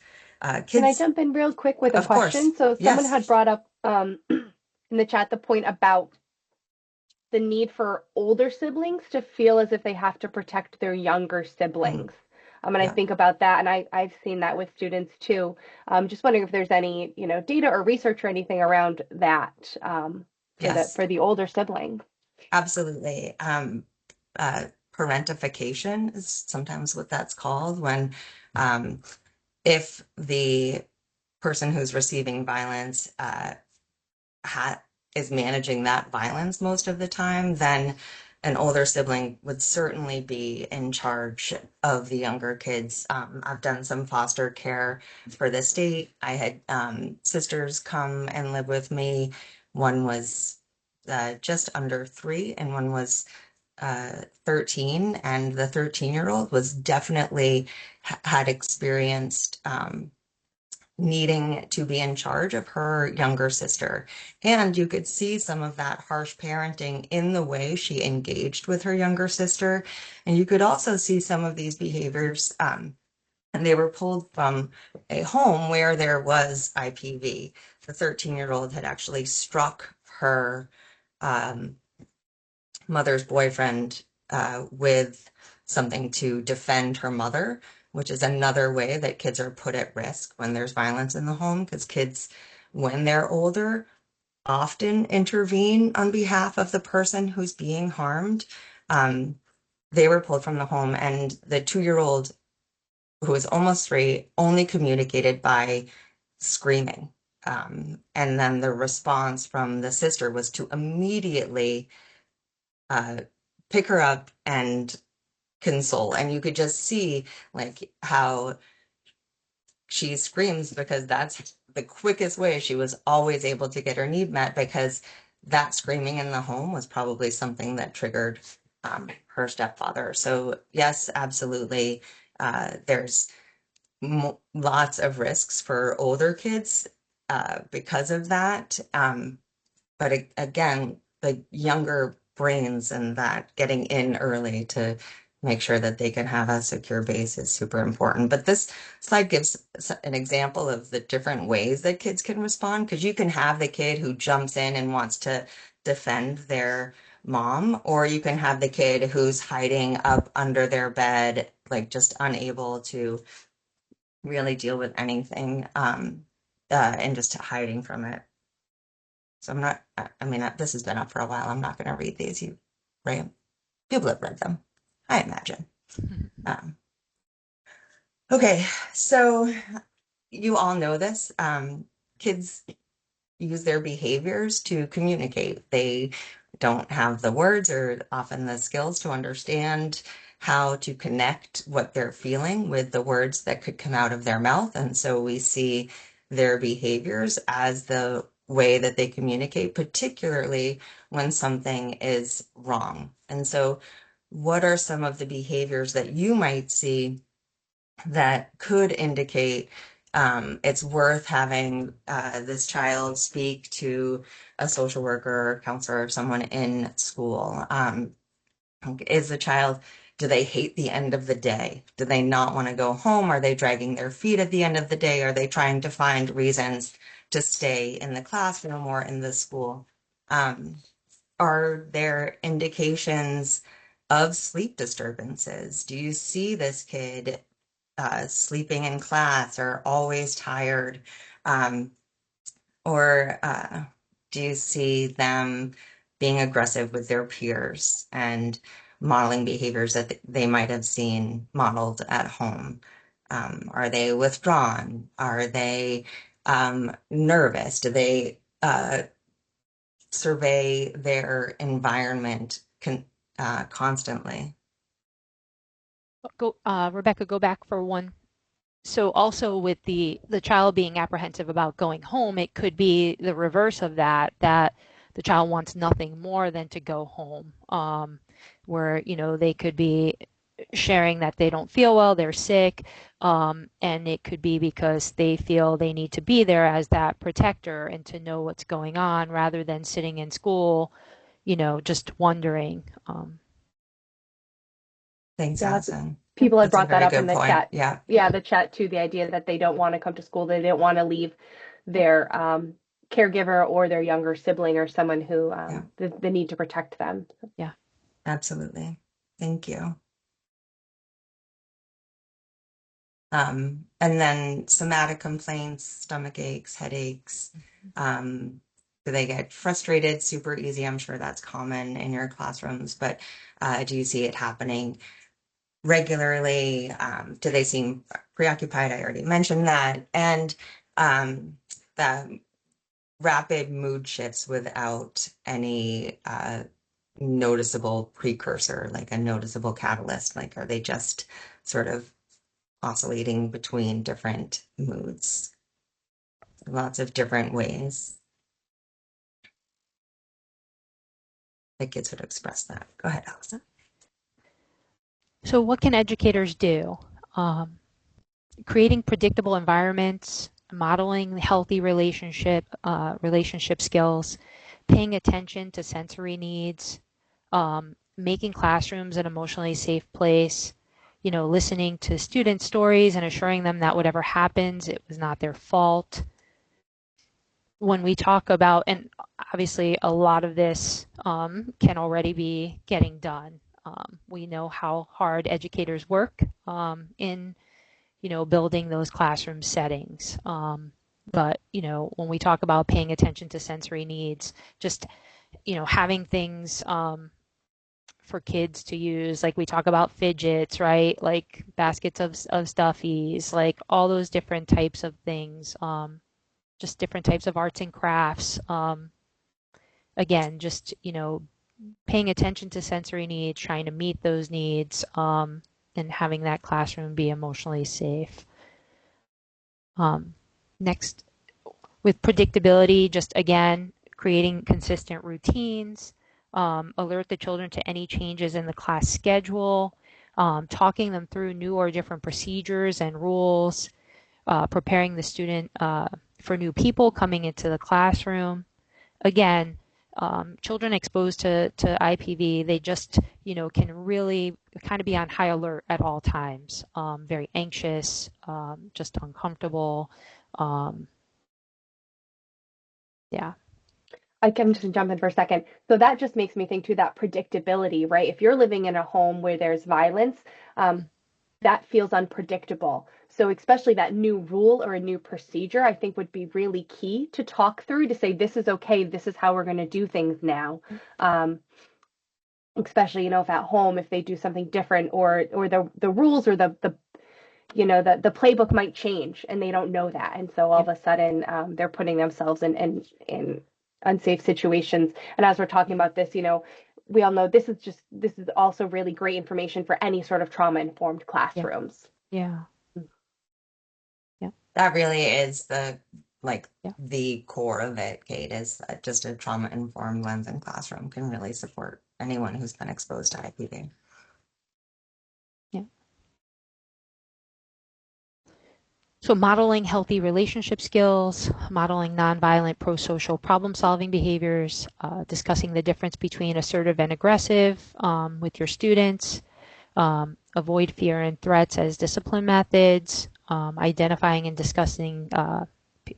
Can I jump in real quick with a Of course. question? So someone Yes. had brought up in the chat the point about the need for older siblings to feel as if they have to protect their younger siblings. And I Yeah. think about that, and I've seen that with students too. Just wondering if there's any, data or research or anything around that Yes. for the older sibling. Absolutely. Parentification is sometimes what that's called when if the person who's receiving violence is managing that violence most of the time, then an older sibling would certainly be in charge of the younger kids. I've done some foster care for the state. I had sisters come and live with me. One was just under 3 and one was 13, and the 13-year-old was definitely had experienced needing to be in charge of her younger sister. And you could see some of that harsh parenting in the way she engaged with her younger sister. And you could also see some of these behaviors, and they were pulled from a home where there was IPV. The 13-year-old had actually struck her mother's boyfriend with something to defend her mother, which is another way that kids are put at risk when there's violence in the home, because kids, when they're older, often intervene on behalf of the person who's being harmed. They were pulled from the home, and the 2-year-old, who was almost 3, only communicated by screaming. And then the response from the sister was to immediately pick her up and console. And you could just see like how she screams because that's the quickest way she was always able to get her need met, because that screaming in the home was probably something that triggered her stepfather. So yes, absolutely. There's lots of risks for older kids because of that. But again, the younger brains, and that getting in early to make sure that they can have a secure base is super important. But this slide gives an example of the different ways that kids can respond, because you can have the kid who jumps in and wants to defend their mom, or you can have the kid who's hiding up under their bed, like just unable to really deal with anything, and just hiding from it. So I'm not, I mean, this has been up for a while. I'm not going to read these. Right? People have read them, I imagine. Okay, so you all know this. Kids use their behaviors to communicate. They don't have the words or often the skills to understand how to connect what they're feeling with the words that could come out of their mouth. And so we see their behaviors as the way that they communicate, particularly when something is wrong. And so what are some of the behaviors that you might see that could indicate it's worth having this child speak to a social worker or counselor or someone in school? Is the child, do they hate the end of the day? Do they not want to go home? Are they dragging their feet at the end of the day? Are they trying to find reasons to stay in the classroom or in the school? Are there indications of sleep disturbances? Do you see this kid sleeping in class or always tired? Or do you see them being aggressive with their peers and modeling behaviors that they might have seen modeled at home? Are they withdrawn? Are they nervous? Do they survey their environment constantly? Go, Rebecca, go back for one. So also with the child being apprehensive about going home, it could be the reverse of that, that the child wants nothing more than to go home, where, you know, they could be sharing that they don't feel well, they're sick, and it could be because they feel they need to be there as that protector and to know what's going on rather than sitting in school, you know, just wondering. Thanks, Yeah, Allison. people had That's a brought that very up in good the point. chat. Yeah. Yeah, the chat too, the idea that they don't want to come to school, they don't want to leave their caregiver or their younger sibling or someone who the need to protect them. Yeah. Absolutely. Thank you. And then somatic complaints, stomach aches, headaches. Do they get frustrated super easy? I'm sure that's common in your classrooms, but do you see it happening regularly? Do they seem preoccupied? I already mentioned that. And the rapid mood shifts without any noticeable precursor, like a noticeable catalyst. Like, are they just sort of oscillating between different moods? Lots of different ways that kids would express that. Go ahead, Allison. So what can educators do? Creating predictable environments, modeling healthy relationship skills, paying attention to sensory needs, making classrooms an emotionally safe place, you know, listening to student stories and assuring them that whatever happens, it was not their fault. When we talk about, and obviously a lot of this can already be getting done. We know how hard educators work in, you know, building those classroom settings. But, you know, when we talk about paying attention to sensory needs, just, you know, having things for kids to use, like we talk about fidgets, right? Like baskets of stuffies, like all those different types of things, just different types of arts and crafts. Again, just, you know, paying attention to sensory needs, trying to meet those needs, and having that classroom be emotionally safe. Next, with predictability, just again, creating consistent routines, alert the children to any changes in the class schedule, talking them through new or different procedures and rules, preparing the student for new people coming into the classroom. Again, children exposed to IPV, they just, can really kind of be on high alert at all times, very anxious, just uncomfortable. Yeah. I'm just jump in for a second. So that just makes me think too, that predictability, right? If you're living in a home where there's violence, that feels unpredictable. So especially that new rule or a new procedure, I think would be really key to talk through to say, this is okay, this is how we're going to do things now. Especially, if at home, if they do something different or the rules or the playbook might change and they don't know that. And so all of a sudden they're putting themselves in unsafe situations. And as we're talking about this, we all know this is also really great information for any sort of trauma-informed classrooms. Yeah. That really is the Yeah. the core of it, Kate, is that just a trauma-informed lens in classroom can really support anyone who's been exposed to IPV. Yeah. So modeling healthy relationship skills, modeling nonviolent pro-social problem-solving behaviors, discussing the difference between assertive and aggressive with your students, avoid fear and threats as discipline methods, identifying and discussing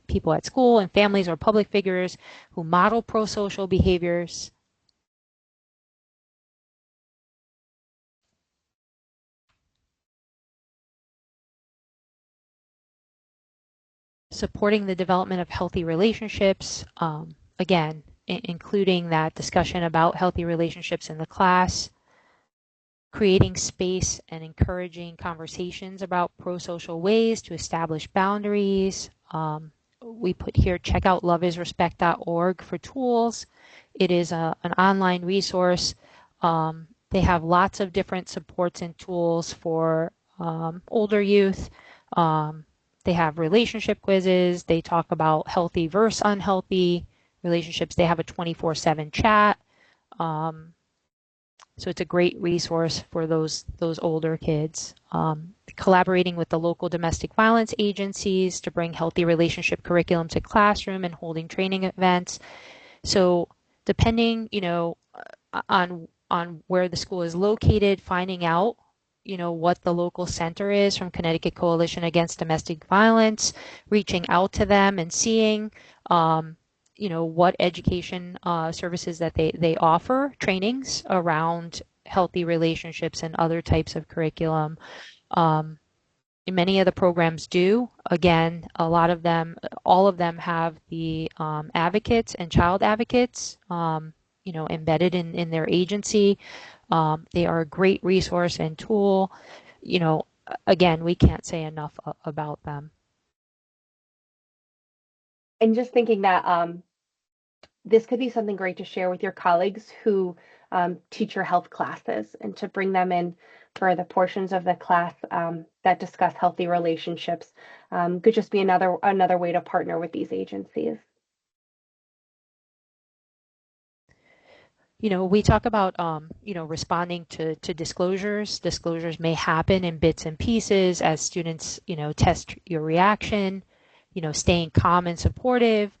people at school and families or public figures who model pro-social behaviors. Supporting the development of healthy relationships, again, including that discussion about healthy relationships in the class, creating space and encouraging conversations about pro-social ways to establish boundaries. We put here, check out loveisrespect.org for tools. It is an online resource. They have lots of different supports and tools for older youth. They have relationship quizzes. They talk about healthy versus unhealthy relationships. They have a 24/7 chat. So it's a great resource for those older kids. Collaborating with the local domestic violence agencies to bring healthy relationship curriculum to classroom and holding training events. So depending, on where the school is located, finding out, what the local center is from Connecticut Coalition Against Domestic Violence, reaching out to them and seeing, what education services that they offer, trainings around healthy relationships and other types of curriculum. Many of the programs do. Again, a lot of them, all of them have the advocates and child advocates, embedded in their agency. They are a great resource and tool. Again, we can't say enough about them. And just thinking that this could be something great to share with your colleagues who teach your health classes and to bring them in for the portions of the class that discuss healthy relationships. Could just be another way to partner with these agencies. We talk about, responding to disclosures. Disclosures may happen in bits and pieces as students, test your reaction, staying calm and supportive,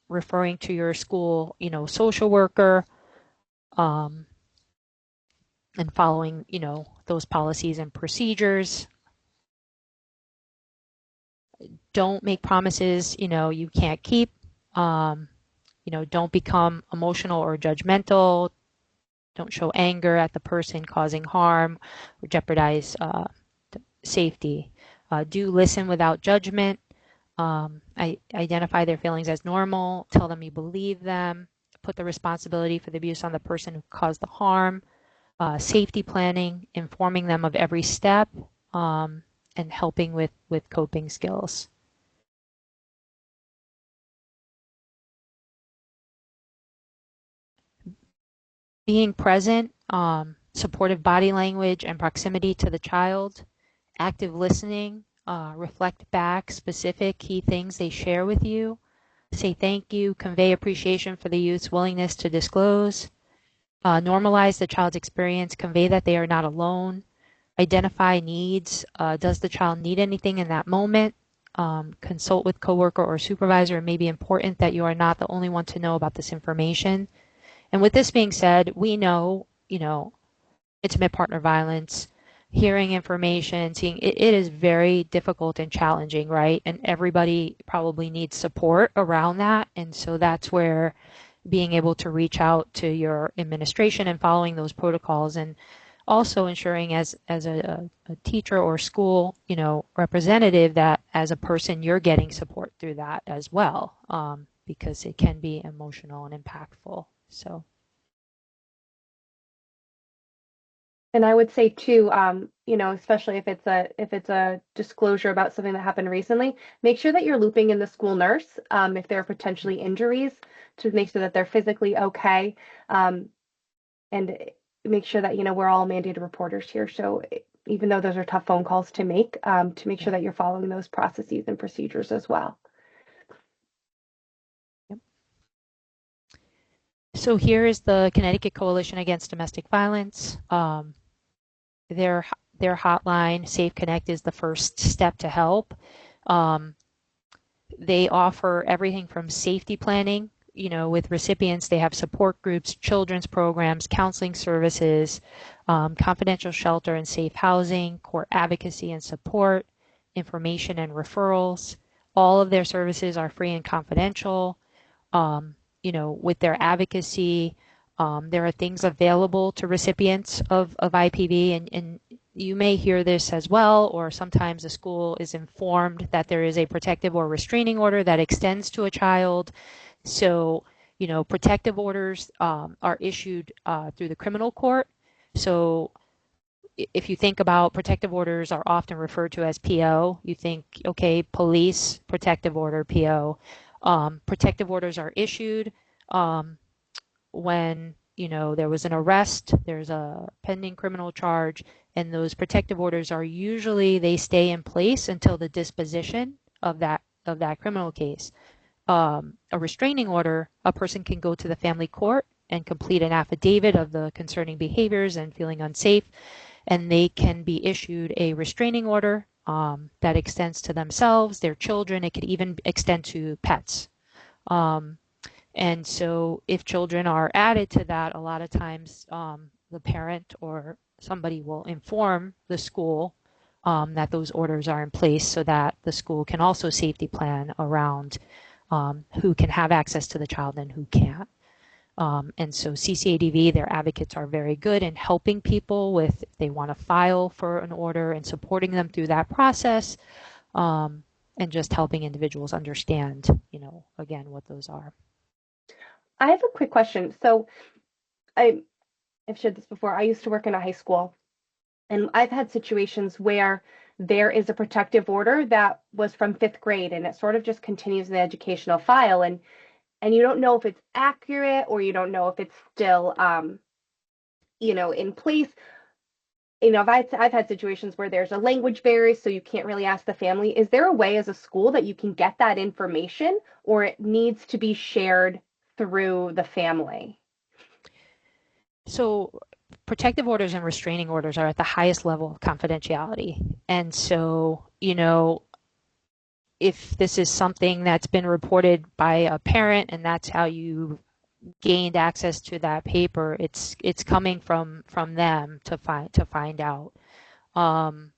referring to your school, social worker, and following, those policies and procedures. Don't make promises, you can't keep. Don't become emotional or judgmental. Don't show anger at the person causing harm or jeopardize safety. Do listen without judgment. Identify their feelings as normal. Tell them you believe them. Put the responsibility for the abuse on the person who caused the harm. Safety planning, informing them of every step, and helping with coping skills. Being present, supportive body language and proximity to the child, active listening, reflect back specific key things they share with you, say thank you, convey appreciation for the youth's willingness to disclose, normalize the child's experience, convey that they are not alone, identify needs. Does the child need anything in that moment? consult with coworker or supervisor. It may be important that you are not the only one to know about this information. And with this being said, we know, intimate partner violence, hearing information, seeing it is very difficult and challenging, right? And everybody probably needs support around that. And so that's where being able to reach out to your administration and following those protocols, and also ensuring as a teacher or school, representative, that as a person you're getting support through that as well, because it can be emotional and impactful. So. And I would say too, especially if it's a disclosure about something that happened recently, make sure that you're looping in the school nurse, if there are potentially injuries, to make sure that they're physically okay, and make sure that we're all mandated reporters here. So even though those are tough phone calls to make sure that you're following those processes and procedures as well. Yep. So here is the Connecticut Coalition Against Domestic Violence. Their hotline, Safe Connect, is the first step to help. They offer everything from safety planning, with recipients. They have support groups, children's programs, counseling services, confidential shelter and safe housing, court advocacy and support, information and referrals. All of their services are free and confidential. With their advocacy, there are things available to recipients of IPV, and you may hear this as well, or sometimes the school is informed that there is a protective or restraining order that extends to a child. So, protective orders are issued through the criminal court. So if you think about, protective orders are often referred to as PO. You think, okay, police, protective order, PO. Protective orders are issued when there was an arrest, there's a pending criminal charge, and those protective orders are usually, they stay in place until the disposition of that criminal case. A restraining order, a person can go to the family court and complete an affidavit of the concerning behaviors and feeling unsafe, and they can be issued a restraining order that extends to themselves, their children. It could even extend to pets. And so if children are added to that, a lot of times the parent or somebody will inform the school that those orders are in place, so that the school can also safety plan around who can have access to the child and who can't. And so CCADV, their advocates, are very good in helping people with, if they want to file for an order, and supporting them through that process, and just helping individuals understand, again, what those are. I have a quick question. So I've shared this before. I used to work in a high school, and I've had situations where there is a protective order that was from 5th grade, and it sort of just continues in the educational file, and you don't know if it's accurate, or you don't know if it's still in place. I've had situations where there's a language barrier, so you can't really ask the family. Is there a way as a school that you can get that information, or it needs to be shared through the family? So protective orders and restraining orders are at the highest level of confidentiality. And so, if this is something that's been reported by a parent and that's how you gained access to that paper, it's coming from them to find out. I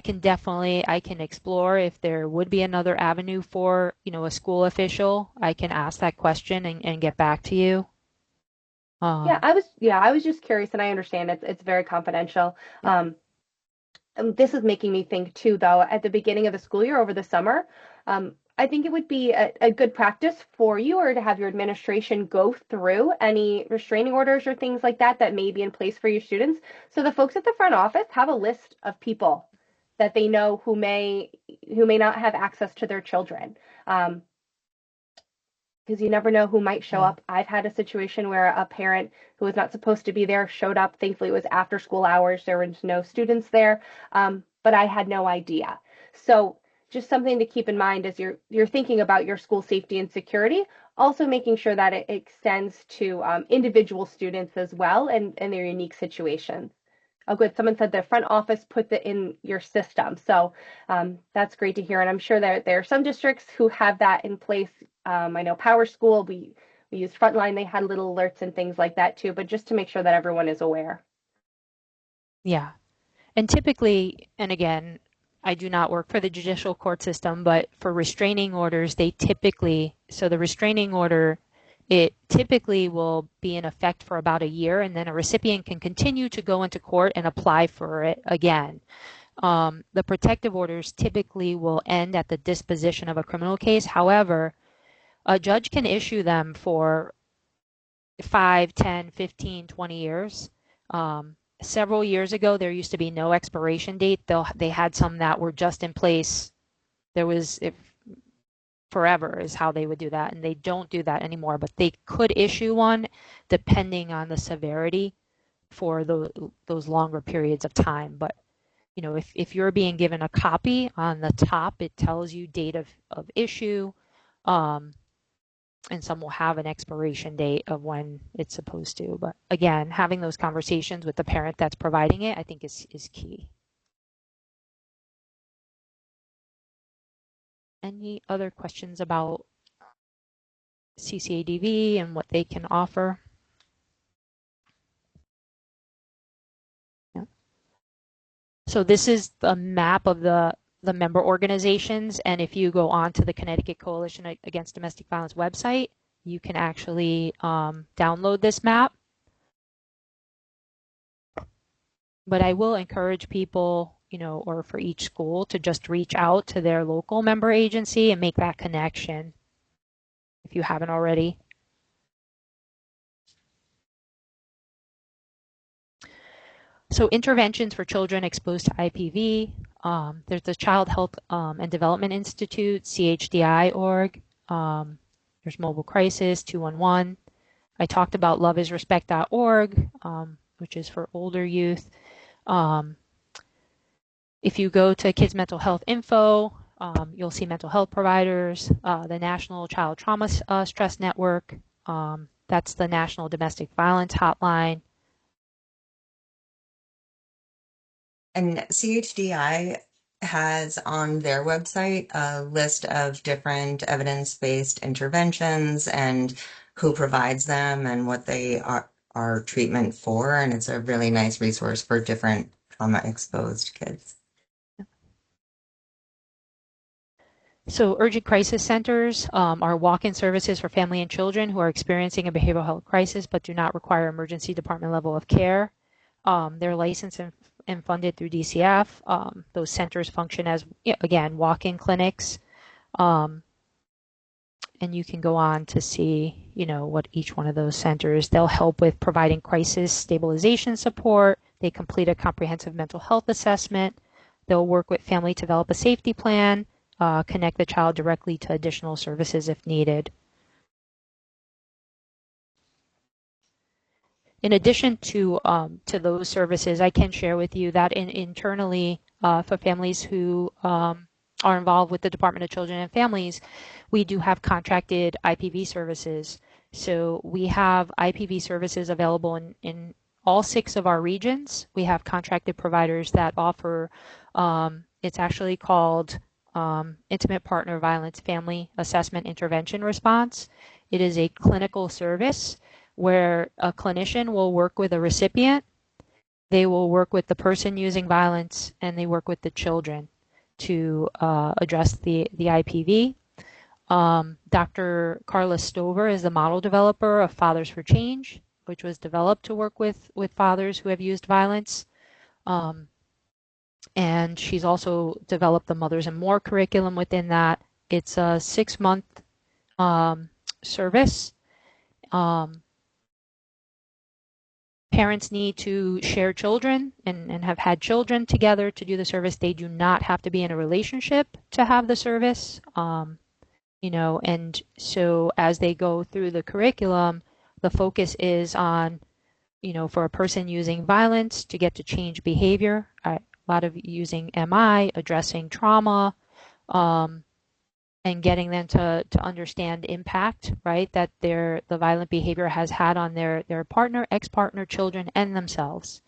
can explore if there would be another avenue for, a school official. I can ask that question and get back to you. I was just curious, and I understand it's very confidential. This is making me think too, though, at the beginning of the school year over the summer, I think it would be a good practice for you, or to have your administration go through any restraining orders or things like that may be in place for your students. So the folks at the front office have a list of people that they know who may not have access to their children. Because you never know who might show up. I've had a situation where a parent who was not supposed to be there showed up. Thankfully, it was after school hours. There was no students there, but I had no idea. So just something to keep in mind as you're thinking about your school safety and security, also making sure that it extends to individual students as well, and their unique situations. Oh, good. Someone said the front office put that in your system. So that's great to hear. And I'm sure there are some districts who have that in place. I know Power School, we used Frontline. They had little alerts and things like that too, but just to make sure that everyone is aware. Yeah. And typically, and again, I do not work for the judicial court system, but for restraining orders, so the restraining order, it typically will be in effect for about a year, and then a recipient can continue to go into court and apply for it again. The protective orders typically will end at the disposition of a criminal case. However, a judge can issue them for 5, 10, 15, 20 years. Several years ago, there used to be no expiration date. They had some that were just in place. There was forever is how they would do that, and they don't do that anymore. But they could issue one depending on the severity for those longer periods of time. But if you're being given a copy, on the top it tells you date of issue, and some will have an expiration date of when it's supposed to. But again, having those conversations with the parent that's providing it, I think is key. Any other questions about CCADV and what they can offer? Yeah. So this is the map of the member organizations, and if you go on to the Connecticut Coalition Against Domestic Violence website, you can actually download this map. But I will encourage people, or for each school, to just reach out to their local member agency and make that connection if you haven't already. So interventions for children exposed to IPV. There's the Child Health and Development Institute, CHDI.org. There's Mobile Crisis 211. I talked about loveisrespect.org, which is for older youth. If you go to Kids Mental Health Info, you'll see mental health providers, the National Child Trauma Stress Network. That's the National Domestic Violence Hotline. And CHDI has on their website a list of different evidence-based interventions and who provides them and what they are treatment for. And it's a really nice resource for different trauma-exposed kids. So urgent crisis centers are walk-in services for family and children who are experiencing a behavioral health crisis but do not require emergency department level of care. They're licensed and funded through DCF. Those centers function as, again, walk-in clinics. And you can go on to see, what each one of those centers. They'll help with providing crisis stabilization support. They complete a comprehensive mental health assessment. They'll work with family to develop a safety plan, connect the child directly to additional services if needed. In addition to those services, I can share with you that internally for families who are involved with the Department of Children and Families, we do have contracted IPV services. So we have IPV services available in all 6 of our regions. We have contracted providers that offer, it's actually called Intimate Partner Violence Family Assessment Intervention Response. It is a clinical service where a clinician will work with a recipient, they will work with the person using violence, and they work with the children to address the IPV. Dr. Carla Stover is the model developer of Fathers for Change, which was developed to work with fathers who have used violence. And she's also developed the Mothers and More curriculum within that. It's a 6-month service. Parents need to share children and have had children together to do the service. They do not have to be in a relationship to have the service. And so as they go through the curriculum, the focus is on, for a person using violence to get to change behavior, a lot of using MI, addressing trauma, and getting them to understand impact, right, that the violent behavior has had on their partner, ex-partner, children, and themselves.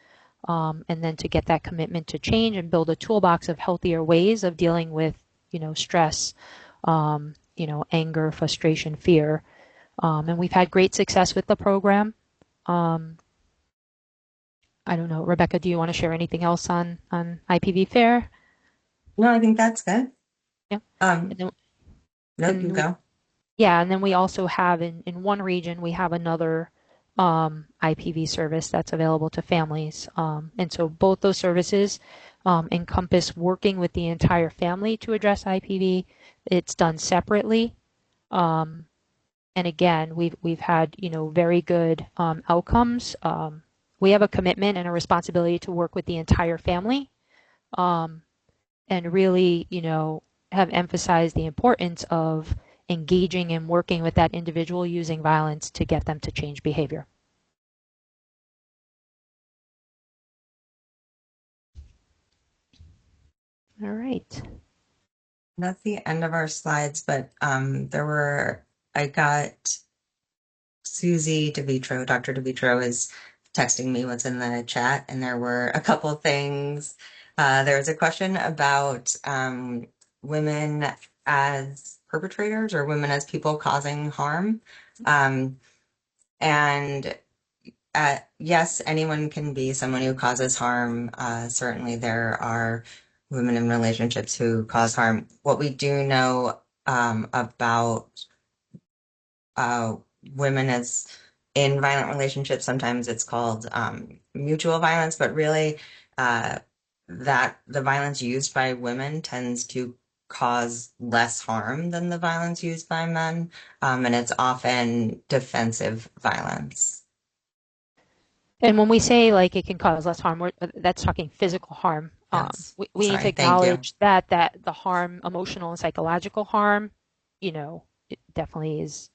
and then to get that commitment to change and build a toolbox of healthier ways of dealing with, stress, anger, frustration, fear. And we've had great success with the program. I don't know, Rebecca, do you want to share anything else on IPV Fair? No, I think that's good. Yeah. And then, No, and you we, go. yeah, and then we also have in one region, we have another IPV service that's available to families. And so both those services encompass working with the entire family to address IPV. It's done separately. And again, we've had, very good outcomes. We have a commitment and a responsibility to work with the entire family, and really, have emphasized the importance of engaging and working with that individual using violence to get them to change behavior. All right. That's the end of our slides, but I got Susie DeVitro, Dr. DeVitro is texting me what's in the chat, and there were a couple things. There was a question about women as perpetrators or women as people causing harm. And yes, anyone can be someone who causes harm. Certainly, there are women in relationships who cause harm. What we do know about uh, women as in violent relationships, sometimes it's called mutual violence, but really that the violence used by women tends to cause less harm than the violence used by men, and it's often defensive violence. And when we say like it can cause less harm, that's talking physical harm. Yes. We need to Sorry, thank you. acknowledge that the harm, emotional and psychological harm, it definitely is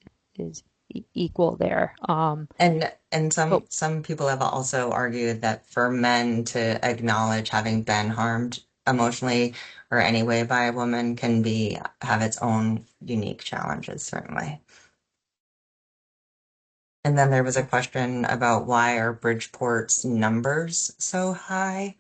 equal there. And But some people have also argued that for men to acknowledge having been harmed emotionally or any way by a woman can have its own unique challenges, certainly. And then there was a question about why are Bridgeport's numbers so high?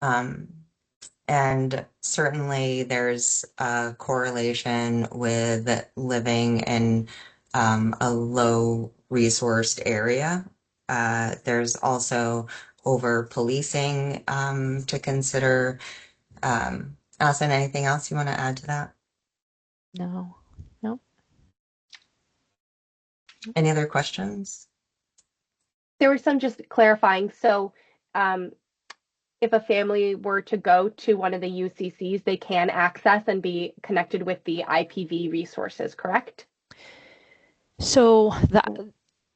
And certainly there's a correlation with living in a low resourced area. There's also over policing to consider. Allison, anything else you want to add to that? no. Any other questions? There was some just clarifying. So, if a family were to go to one of the UCCs, they can access and be connected with the IPV resources, correct? So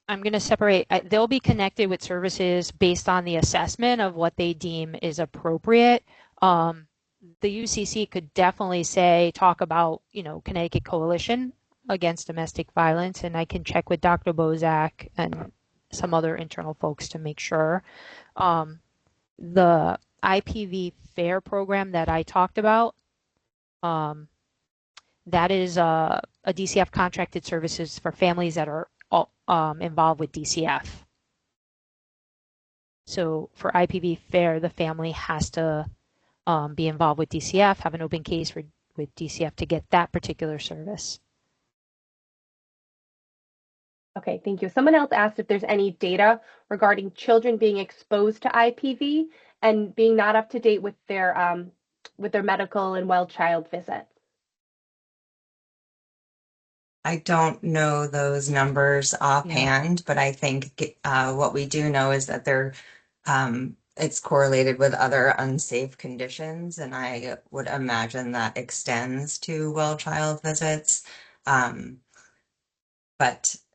I'm going to separate. They'll be connected with services based on the assessment of what they deem is appropriate. The UCC could definitely talk about, Connecticut Coalition Against Domestic Violence, and I can check with Dr. Bozak and some other internal folks to make sure. The IPV Fair program that I talked about, that is a DCF contracted services for families that are involved with DCF. So for IPV Fair, the family has to be involved with DCF, have an open case with DCF to get that particular service. Okay, thank you. Someone else asked if there's any data regarding children being exposed to IPV and being not up to date with their medical and well child visits. I don't know those numbers offhand, but I think what we do know is that it's correlated with other unsafe conditions, and I would imagine that extends to well child visits. But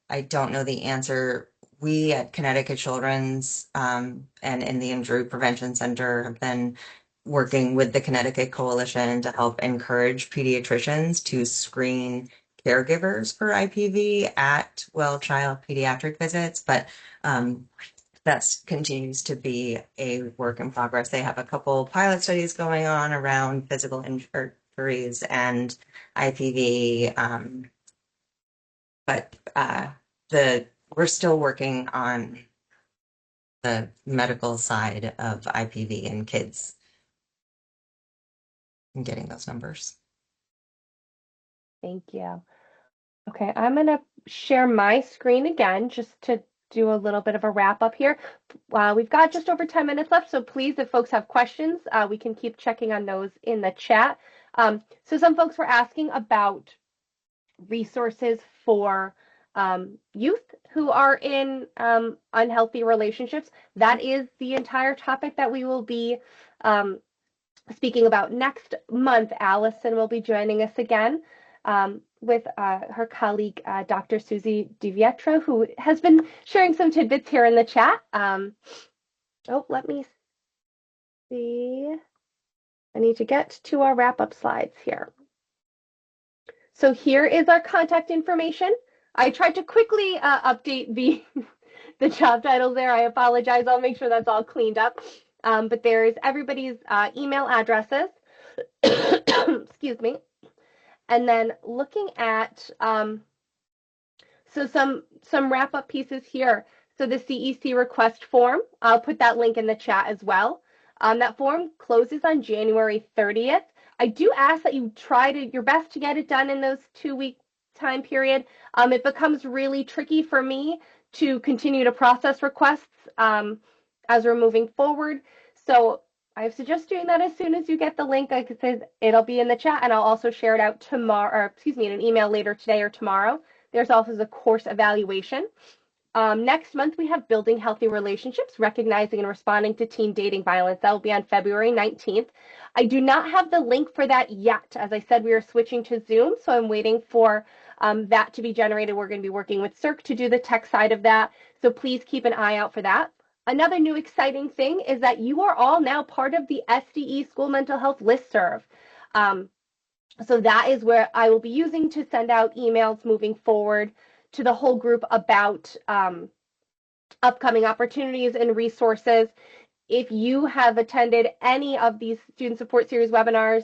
I don't know the answer. We at Connecticut Children's and in the Injury Prevention Center have been working with the Connecticut Coalition to help encourage pediatricians to screen caregivers for IPV at well child pediatric visits, but that continues to be a work in progress. They have a couple pilot studies going on around physical injuries and IPV, but we're still working on the medical side of IPV in kids and getting those numbers. Thank you. Okay, I'm going to share my screen again just to do a little bit of a wrap up here. We've got just over 10 minutes left, so please, if folks have questions, we can keep checking on those in the chat. So some folks were asking about resources for youth who are in unhealthy relationships. That is the entire topic that we will be speaking about next month. Allison will be joining us again with her colleague, Dr. Susie DiVietro, who has been sharing some tidbits here in the chat. Let me see. I need to get to our wrap-up slides here. So here is our contact information. I tried to quickly update the job titles there. I apologize. I'll make sure that's all cleaned up. But there's everybody's email addresses. Excuse me. And then looking at so some wrap-up pieces here. So the CEC request form, I'll put that link in the chat as well. That form closes on January 30th. I do ask that you try your best to get it done in those 2-week time period. It becomes really tricky for me to continue to process requests as we're moving forward. So I suggest doing that as soon as you get the link. Like it says, it'll be in the chat, and I'll also share it out tomorrow, or excuse me, in an email later today or tomorrow. There's also the course evaluation. Next month, we have Building Healthy Relationships, Recognizing and Responding to Teen Dating Violence. That will be on February 19th. I do not have the link for that yet. As I said, we are switching to Zoom, so I'm waiting for that to be generated. We're going to be working with CERC to do the tech side of that, so please keep an eye out for that. Another new exciting thing is that you are all now part of the SDE School Mental Health Listserv. So that is where I will be using to send out emails moving forward to the whole group about upcoming opportunities and resources. If you have attended any of these Student Support Series webinars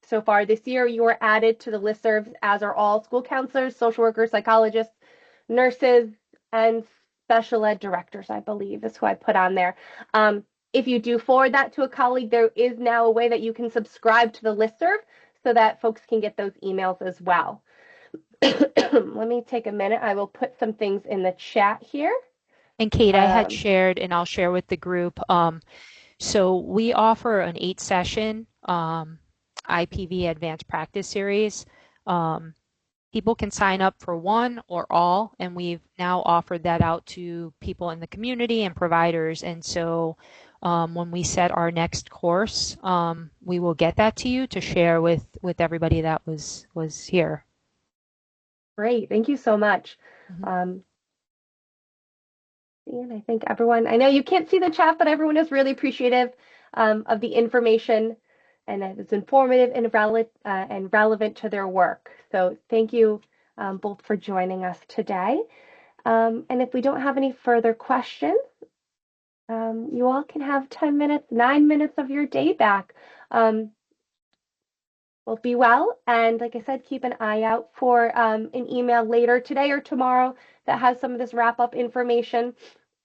so far this year, you are added to the listservs, as are all school counselors, social workers, psychologists, nurses, and special ed directors, I believe is who I put on there. If you do forward that to a colleague, there is now a way that you can subscribe to the listserv so that folks can get those emails as well. Let me take a minute. I will put some things in the chat here. And Kate, I had shared, and I'll share with the group. So we offer an 8-session IPV Advanced Practice Series. People can sign up for one or all, and we've now offered that out to people in the community and providers. And so when we set our next course, we will get that to you to share with everybody that was here. Great, thank you so much. And I think everyone, I know you can't see the chat, but everyone is really appreciative of the information, and it's informative and relevant to their work. So thank you both for joining us today. And if we don't have any further questions, you all can have 10 minutes, 9 minutes of your day back. Well, be well, and like I said, keep an eye out for an email later today or tomorrow that has some of this wrap-up information,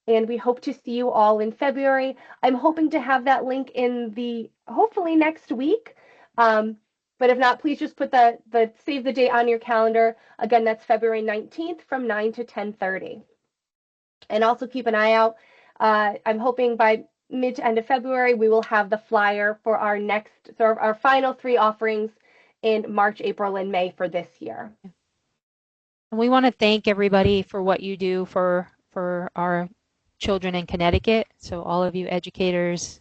and we hope to see you all in February. I'm hoping to have that link in hopefully next week, but if not, please just put the save the date on your calendar. Again, that's February 19th from 9 to 10:30. And also keep an eye out. I'm hoping by mid to end of February, we will have the flyer for our our final 3 offerings in March, April, and May for this year. And we want to thank everybody for what you do for our children in Connecticut. So all of you educators,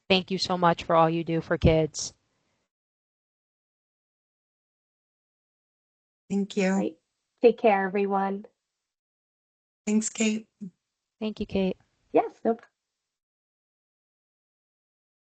thank you so much for all you do for kids. Thank you. Right. Take care, everyone. Thanks, Kate. Thank you, Kate. Yes, no problem.